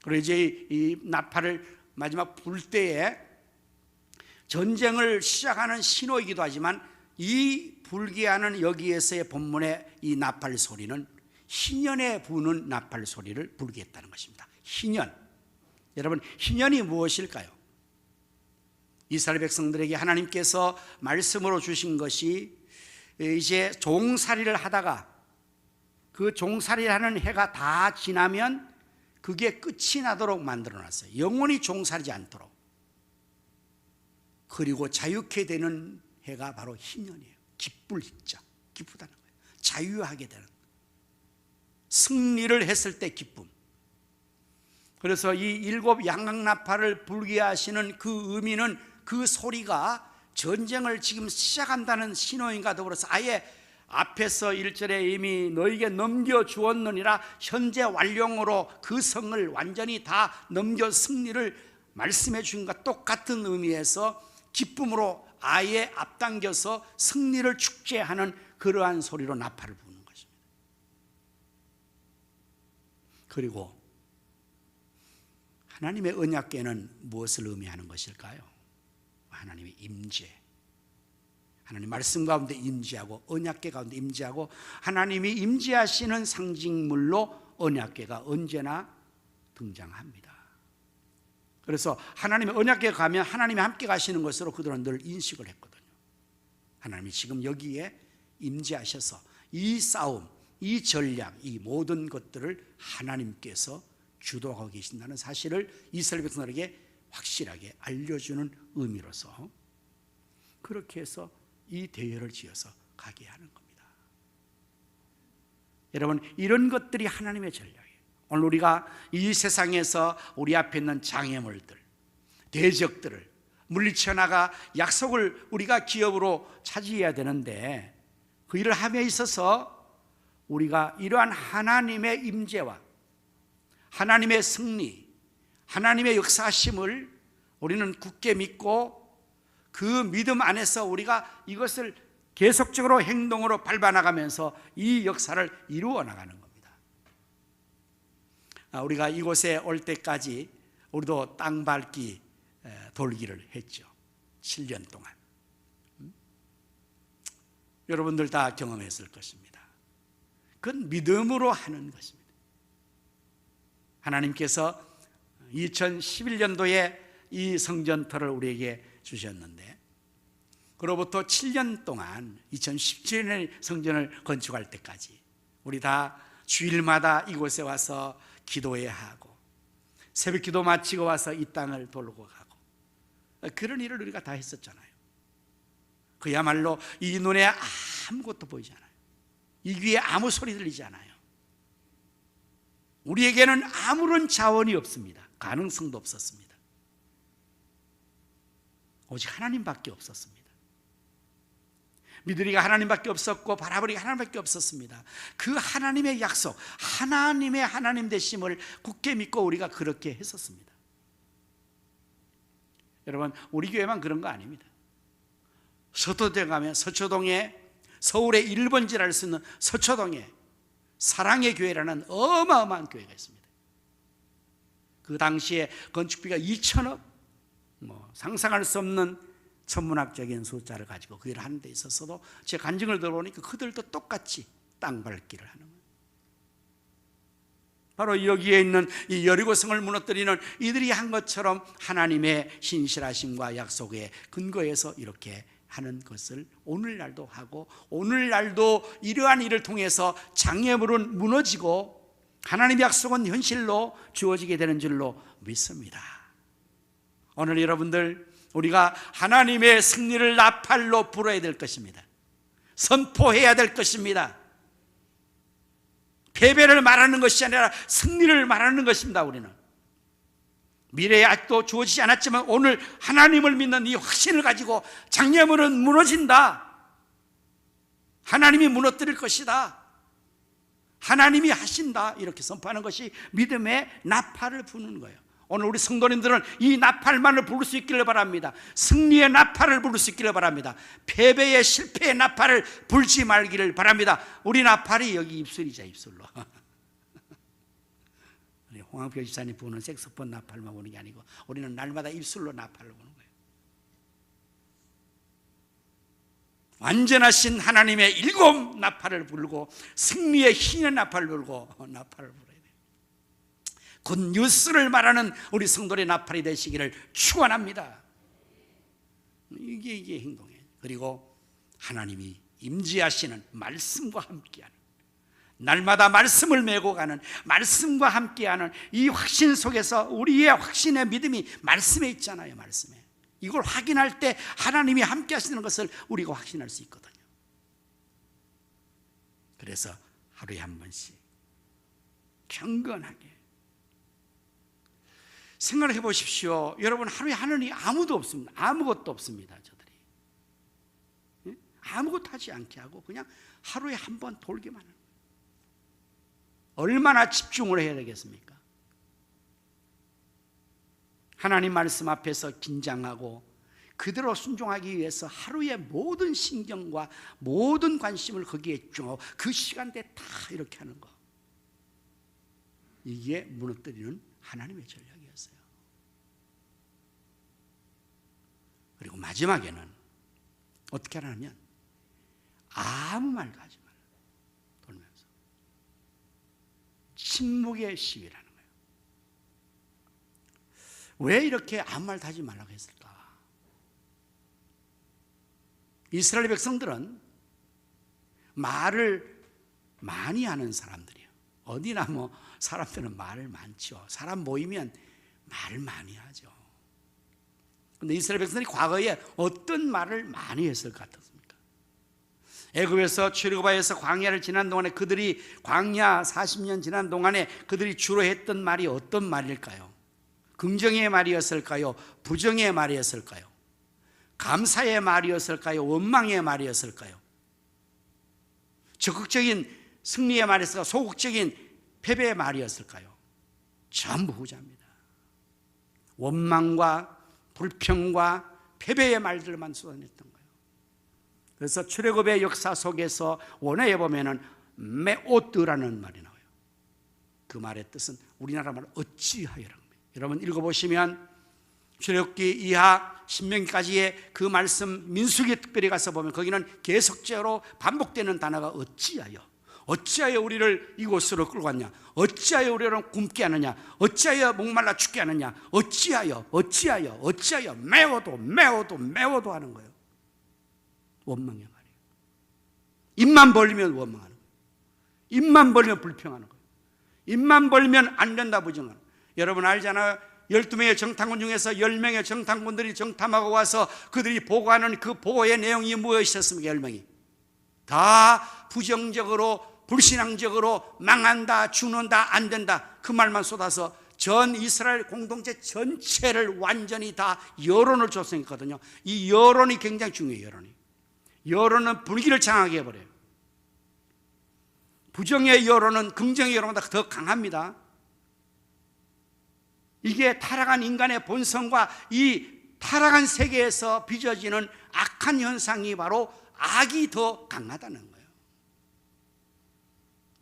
그리고 이제 이 나팔을 마지막 불 때에 전쟁을 시작하는 신호이기도 하지만, 이 불기하는 여기에서의 본문의 이 나팔 소리는 희년에 부는 나팔 소리를 불게 했다는 것입니다. 희년. 여러분, 희년이 무엇일까요? 이스라엘 백성들에게 하나님께서 말씀으로 주신 것이, 이제 종살이를 하다가 그 종살이를 하는 해가 다 지나면 그게 끝이 나도록 만들어놨어요. 영원히 종살이지 않도록. 그리고 자유케 되는 해가 바로 희년이에요. 기쁠 희자, 기쁘다는 거예요. 자유하게 되는, 승리를 했을 때 기쁨. 그래서 이 일곱 양강나팔을 불게 하시는 그 의미는 그 소리가 전쟁을 지금 시작한다는 신호인가 더불어서 아예 앞에서 1절에 이미 너에게 넘겨주었느니라 현재 완료로 그 성을 완전히 다 넘겨 승리를 말씀해 준 것과 똑같은 의미에서 기쁨으로 아예 앞당겨서 승리를 축제하는 그러한 소리로 나팔을 부는 것입니다. 그리고 하나님의 언약궤는 무엇을 의미하는 것일까요? 하나님의 임재, 하나님 말씀 가운데 임재하고 언약궤 가운데 임재하고 하나님이 임재하시는 상징물로 언약궤가 언제나 등장합니다. 그래서 하나님의 언약궤에 가면 하나님이 함께 가시는 것으로 그들은 늘 인식을 했거든요. 하나님이 지금 여기에 임재하셔서 이 싸움, 이 전략, 이 모든 것들을 하나님께서 주도하고 계신다는 사실을 이스라엘 백성들에게 확실하게 알려주는 의미로서 그렇게 해서 이 대회를 지어서 가게 하는 겁니다. 여러분, 이런 것들이 하나님의 전략이에요. 오늘 우리가 이 세상에서 우리 앞에 있는 장애물들, 대적들을 물리쳐 나가 약속을 우리가 기업으로 차지해야 되는데 그 일을 함에 있어서 우리가 이러한 하나님의 임재와 하나님의 승리, 하나님의 역사심을 우리는 굳게 믿고 그 믿음 안에서 우리가 이것을 계속적으로 행동으로 밟아나가면서 이 역사를 이루어 나가는 겁니다. 우리가 이곳에 올 때까지 우리도 땅 밟기 돌기를 했죠. 7년 동안. 여러분들 다 경험했을 것입니다. 그건 믿음으로 하는 것입니다. 하나님께서 2011년도에 이 성전터를 우리에게 주셨는데 그로부터 7년 동안 2017년에 성전을 건축할 때까지 우리 다 주일마다 이곳에 와서 기도해야 하고 새벽 기도 마치고 와서 이 땅을 돌고 가고 그런 일을 우리가 다 했었잖아요. 그야말로 이 눈에 아무것도 보이지 않아요. 이 귀에 아무 소리 들리지 않아요. 우리에게는 아무런 자원이 없습니다. 가능성도 없었습니다. 오직 하나님밖에 없었습니다. 믿으리가 하나님밖에 없었고 바라보리가 하나님밖에 없었습니다. 그 하나님의 약속, 하나님의 하나님 되심을 굳게 믿고 우리가 그렇게 했었습니다. 여러분, 우리 교회만 그런 거 아닙니다. 서초동에 가면 서초동에 서울의 1번지라 할 수 있는 서초동에 사랑의 교회라는 어마어마한 교회가 있습니다. 그 당시에 건축비가 2천억, 상상할 수 없는 천문학적인 숫자를 가지고 그 일을 하는 데 있어서도 제 간증을 들어보니까 그들도 똑같이 땅 밟기를 하는 거예요. 바로 여기에 있는 이 여리고성을 무너뜨리는 이들이 한 것처럼 하나님의 신실하심과 약속에 근거해서 이렇게 하는 것을 오늘날도 하고 오늘날도 이러한 일을 통해서 장애물은 무너지고 하나님의 약속은 현실로 주어지게 되는 줄로 믿습니다. 오늘 여러분들 우리가 하나님의 승리를 나팔로 불어야 될 것입니다. 선포해야 될 것입니다. 패배를 말하는 것이 아니라 승리를 말하는 것입니다. 우리는 미래에 아직도 주어지지 않았지만 오늘 하나님을 믿는 이 확신을 가지고 장애물은 무너진다. 하나님이 무너뜨릴 것이다. 하나님이 하신다. 이렇게 선포하는 것이 믿음의 나팔을 부는 거예요. 오늘 우리 성도님들은 이 나팔만을 부를 수 있기를 바랍니다. 승리의 나팔을 부를 수 있기를 바랍니다. 패배의 실패의 나팔을 불지 말기를 바랍니다. 우리 나팔이 여기 입술이자 입술로. 홍학표 집사님 부는 색소폰 나팔만 부는 게 아니고 우리는 날마다 입술로 나팔을 부는 거예요. 완전하신 하나님의 7 나팔을 불고 승리의 신의 나팔을 불고 나팔을 불어야 돼요. 굿 뉴스를 말하는 우리 성도의 나팔이 되시기를 축원합니다. 이게 행동이에요. 그리고 하나님이 임재하시는 말씀과 함께하는 날마다 말씀을 메고 가는 말씀과 함께하는 이 확신 속에서 우리의 확신의 믿음이 말씀에 있잖아요. 말씀에 이걸 확인할 때 하나님이 함께 하시는 것을 우리가 확신할 수 있거든요. 그래서 하루에 한 번씩 경건하게 생각해 보십시오. 여러분, 하루에 하는 일이 아무도 없습니다. 아무것도 없습니다. 저들이 아무것도 하지 않게 하고 그냥 하루에 한 번 돌기만 합니다. 얼마나 집중을 해야 되겠습니까? 하나님 말씀 앞에서 긴장하고 그대로 순종하기 위해서 하루의 모든 신경과 모든 관심을 거기에 집중하고 그 시간대에 다 이렇게 하는 거, 이게 무너뜨리는 하나님의 전략이었어요. 그리고 마지막에는 어떻게 하냐면 아무 말도 하지 말라, 돌면서 침묵의 시위라는 거예요. 왜 이렇게 아무 말도 하지 말라고 했을까? 이스라엘 백성들은 말을 많이 하는 사람들이에요. 어디나 뭐 사람들은 말을 많죠. 사람 모이면 말을 많이 하죠. 그런데 이스라엘 백성들이 과거에 어떤 말을 많이 했을 것 같았습니까? 애굽에서 출애굽하여서 광야를 지난 동안에 그들이 광야 40년 지난 동안에 그들이 주로 했던 말이 어떤 말일까요? 긍정의 말이었을까요? 부정의 말이었을까요? 감사의 말이었을까요? 원망의 말이었을까요? 적극적인 승리의 말이었을까요? 소극적인 패배의 말이었을까요? 전부 후자입니다. 원망과 불평과 패배의 말들만 쏟아냈던 거예요. 그래서 출애굽의 역사 속에서 원어에 보면은 메오트라는 말이 나와요. 그 말의 뜻은 우리나라 말로 어찌하여라는 거예요. 여러분 읽어보시면 출애굽기 이하 신명기까지의 그 말씀, 민수기에 특별히 가서 보면 거기는 계속적으로 반복되는 단어가 어찌하여, 어찌하여 우리를 이곳으로 끌고 왔냐, 어찌하여 우리를 굶게 하느냐, 어찌하여 목말라 죽게 하느냐, 어찌하여 매워도 하는 거예요. 원망의 말이에요. 입만 벌리면 원망하는 거예요. 입만 벌리면 불평하는 거예요. 입만 벌리면 안 된다 부정하는 거예요. 여러분 알잖아요. 12명의 정탐꾼 중에서 10명의 정탐꾼들이 정탐하고 와서 그들이 보고하는 그 보고의 내용이 무엇이었습니까? 10명이 다 부정적으로, 불신앙적으로 망한다, 죽는다, 안 된다, 그 말만 쏟아서 전 이스라엘 공동체 전체를 완전히 다 여론을 조성했거든요. 이 여론이 굉장히 중요해요. 여론은 분위기를 장악해 버려요. 부정의 여론은 긍정의 여론보다 더 강합니다. 이게 타락한 인간의 본성과 이 타락한 세계에서 빚어지는 악한 현상이 바로 악이 더 강하다는 거예요.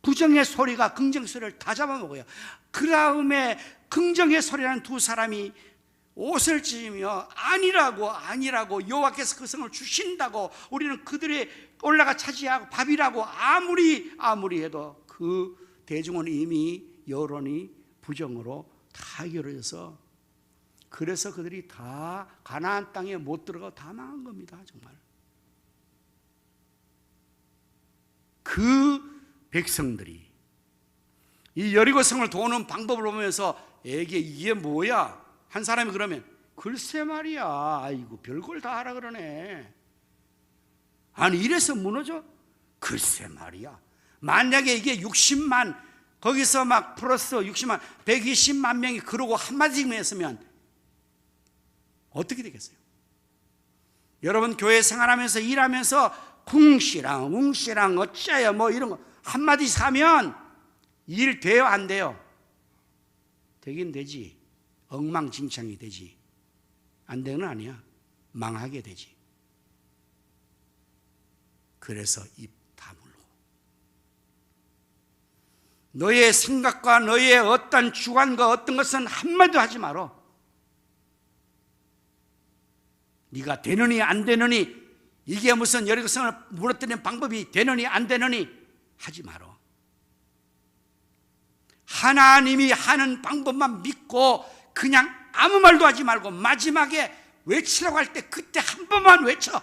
부정의 소리가 긍정 소리를 다 잡아먹어요. 그 다음에 긍정의 소리라는 두 사람이 옷을 찢으며 아니라고 여호와께서 그 성을 주신다고 우리는 그들의 올라가 차지하고 밥이라고 아무리 해도 그 대중은 이미 여론이 부정으로 다 이루어져서, 그래서 그들이 다 가나안 땅에 못 들어가고 다 망한 겁니다. 정말 그 백성들이 이 여리고 성을 도는 방법을 보면서 이게 뭐야? 한 사람이 그러면 글쎄 말이야, 아이고 별걸 다 하라 그러네. 아니 이래서 무너져? 글쎄 말이야. 만약에 이게 60만 거기서 막 플러스 60만 120만 명이 그러고 한마디만 했으면 어떻게 되겠어요? 여러분 교회 생활하면서 일하면서 쿵시랑 웅시랑 어쩌요 뭐 이런 거 한마디씩 하면 일 돼요 안 돼요? 되긴 되지. 엉망진창이 되지. 안 되는 건 아니야. 망하게 되지. 그래서 입 다물고 너의 생각과 너의 어떤 주관과 어떤 것은 한마디도 하지 마라. 네가 되느니 안 되느니, 이게 무슨 여리고성을 무너뜨리는 방법이 되느니 안 되느니 하지 마라. 하나님이 하는 방법만 믿고 그냥 아무 말도 하지 말고 마지막에 외치라고 할 때 그때 한 번만 외쳐.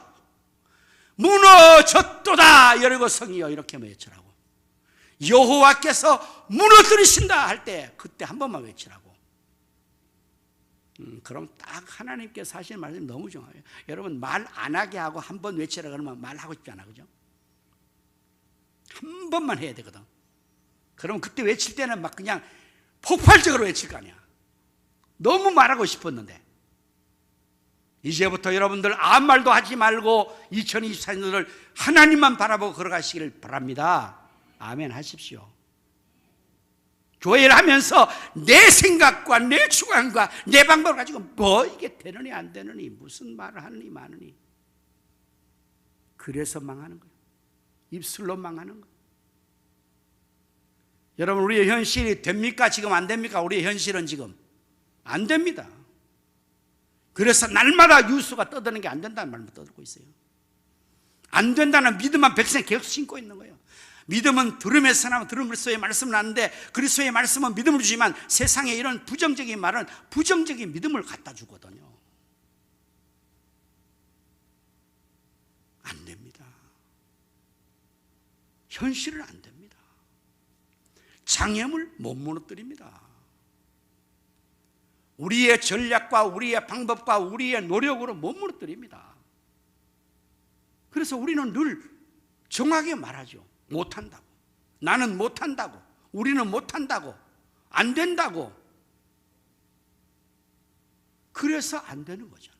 무너졌도다 여리고성이여, 이렇게 외치라고. 여호와께서 무너뜨리신다 할 때 그때 한 번만 외치라고. 그럼 딱 하나님께서 하시는 말씀이 너무 중요해요. 여러분 말 안 하게 하고 한 번 외치라 그러면 말하고 싶지 않아, 그죠? 한 번만 해야 되거든. 그럼 그때 외칠 때는 막 그냥 폭발적으로 외칠 거 아니야. 너무 말하고 싶었는데 이제부터 여러분들 아무 말도 하지 말고 2024년을 하나님만 바라보고 걸어가시기를 바랍니다. 아멘 하십시오. 교회를 하면서 내 생각과 내 주관과 내 방법을 가지고 뭐 이게 되느니 안 되느니 무슨 말을 하느니 마느니 그래서 망하는 거예요. 입술로 망하는 거예요. 여러분 우리의 현실이 됩니까? 지금 안 됩니까? 우리의 현실은 지금 안 됩니다. 그래서 날마다 뉴스가 떠드는 게 안 된다는 말만 떠들고 있어요. 안 된다는 믿음만 백성이 계속 신고 있는 거예요. 믿음은 들음에서 나면 들음 그리스도의 말씀을 아는데 그리스도의 말씀은 믿음을 주지만 세상에 이런 부정적인 말은 부정적인 믿음을 갖다 주거든요. 안 됩니다. 현실은 안 됩니다. 장애물 못 무너뜨립니다. 우리의 전략과 우리의 방법과 우리의 노력으로 못 무너뜨립니다. 그래서 우리는 늘 정확하게 말하죠. 못한다고. 나는 못한다고. 우리는 못한다고. 안 된다고. 그래서 안 되는 거죠.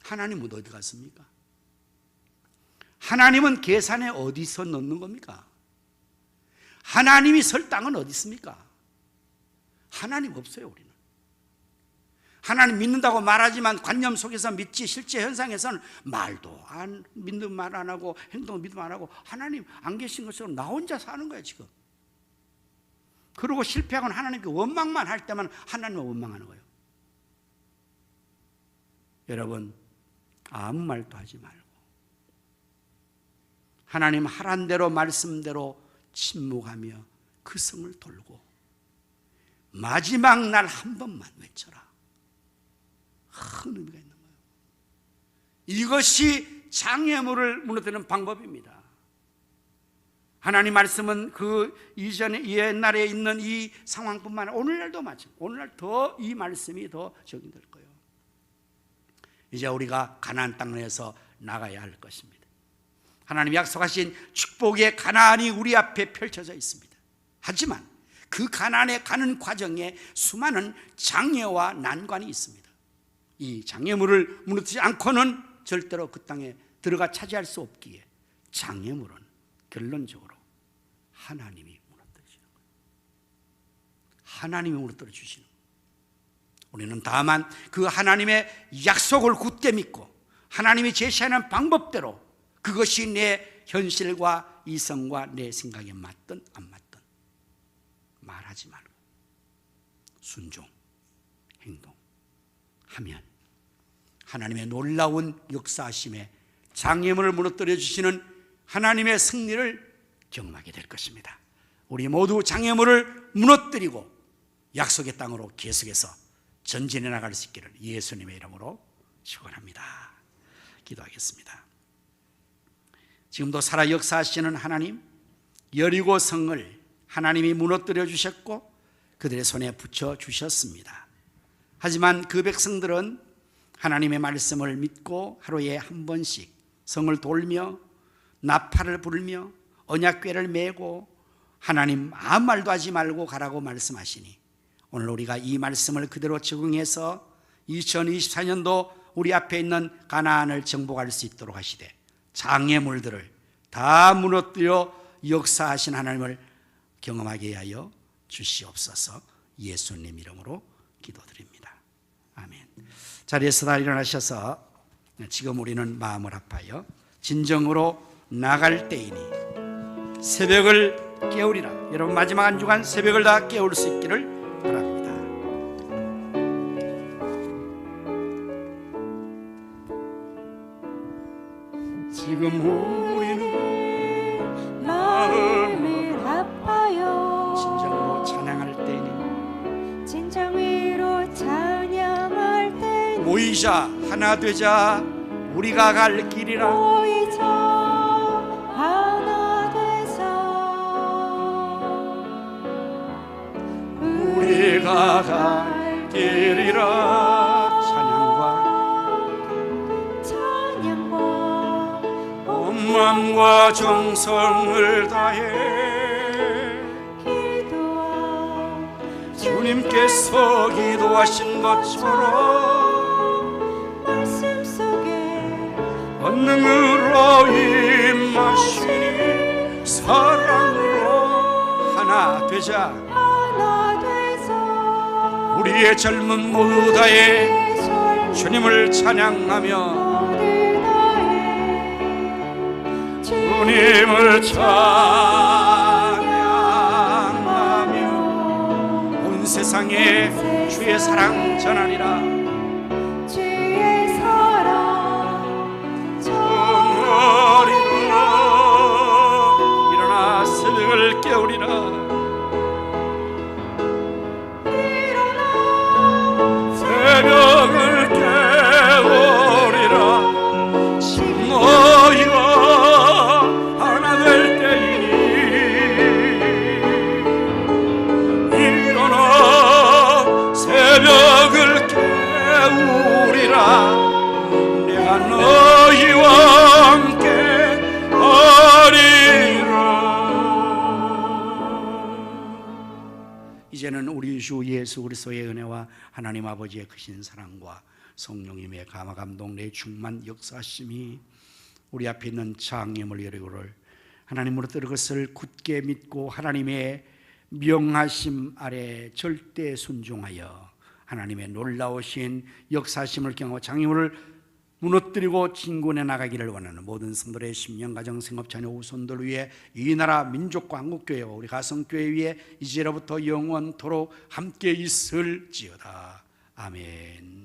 하나님은 어디 갔습니까? 하나님은 계산에 어디서 넣는 겁니까? 하나님이 설 땅은 어디 있습니까? 하나님 없어요. 우리는 하나님 믿는다고 말하지만 관념 속에서 믿지 실제 현상에서는 말도 안 믿는 말 안 하고 행동 믿음 안 하고 하나님 안 계신 것처럼 나 혼자 사는 거예요 지금. 그리고 실패하고는 하나님께 원망만 할 때만 하나님을 원망하는 거예요. 여러분 아무 말도 하지 말고 하나님 하란 대로 말씀대로 침묵하며 그 성을 돌고 마지막 날 한 번만 외쳐라. 큰 의미가 있는 거예요. 이것이 장애물을 무너뜨리는 방법입니다. 하나님 말씀은 그 이전에 옛날에 있는 이 상황뿐만 아니라 오늘날도 마찬가지입니다. 오늘날 더 이 말씀이 더 적용될 거예요. 이제 우리가 가나안 땅에서 나가야 할 것입니다. 하나님 약속하신 축복의 가나안이 우리 앞에 펼쳐져 있습니다. 하지만 그 가나안에 가는 과정에 수많은 장애와 난관이 있습니다. 이 장애물을 무너뜨리지 않고는 절대로 그 땅에 들어가 차지할 수 없기에 장애물은 결론적으로 하나님이 무너뜨리시는 거예요. 하나님이 무너뜨려 주시는 거예요. 우리는 다만 그 하나님의 약속을 굳게 믿고 하나님이 제시하는 방법대로 그것이 내 현실과 이성과 내 생각에 맞든 안 맞든 말하지 말고 순종, 행동하면 하나님의 놀라운 역사하심에 장애물을 무너뜨려 주시는 하나님의 승리를 경험하게 될 것입니다. 우리 모두 장애물을 무너뜨리고 약속의 땅으로 계속해서 전진해 나갈 수 있기를 예수님의 이름으로 축원합니다. 기도하겠습니다. 지금도 살아 역사하시는 하나님, 여리고 성을 하나님이 무너뜨려 주셨고 그들의 손에 붙여 주셨습니다. 하지만 그 백성들은 하나님의 말씀을 믿고 하루에 한 번씩 성을 돌며 나팔을 불며 언약궤를 메고 하나님 아무 말도 하지 말고 가라고 말씀하시니 오늘 우리가 이 말씀을 그대로 적응해서 2024년도 우리 앞에 있는 가나안을 정복할 수 있도록 하시되 장애물들을 다 무너뜨려 역사하신 하나님을 경험하게 하여 주시옵소서. 예수님 이름으로 기도드립니다. 아멘. 자리에서 다 일어나셔서 지금 우리는 마음을 합하여 진정으로 나갈 때이니 새벽을 깨우리라. 여러분 마지막 한 주간 새벽을 다 깨울 수 있기를 바랍니다. 지금 우리는 마음을 아파요 진정으로 찬양할 때니 진정으로 찬양할 때 모이자 하나 되자 우리가 갈 길이라. 모이자 하나 돼서 우리가 갈 길이라. 찬양과 온 마음과 정성을 다해 기도와 주님께서 기도하신 것처럼 말씀 속에 권능으로 임하시니 사랑으로 하나 되자. 하나 돼서 우리의 젊은 모두 다해 내 삶 주님을 찬양하며 모두 다해 주님을 찬양하며 온 세상에 주의 사랑 전하리라. 주의 사랑 전하리라. 일어나 새벽을 깨우리라. 일어나 새벽을 깨우리라. 너희가 하나 될 때이니 일어나 새벽을 깨우리라. 내가 너희와 함께 하리라. 이제는 우리 주 예수 그리스도의 은혜와 하나님 아버지의 크신 사랑과 성령님의 감화 감동 내 충만 역사심이 우리 앞에 있는 장애물 여리고를 하나님으로 뜨는 것을 굳게 믿고 하나님의 명하심 아래 절대 순종하여 하나님의 놀라우신 역사심을 경험하고 장애물을 무너뜨리고 진군해 나가기를 원하는 모든 성도의 심령 가정 생업 자녀 후손들 위해 이 나라 민족과 한국교회와 우리 가성교회 위에 이제로부터 영원토록 함께 있을지어다. 아멘.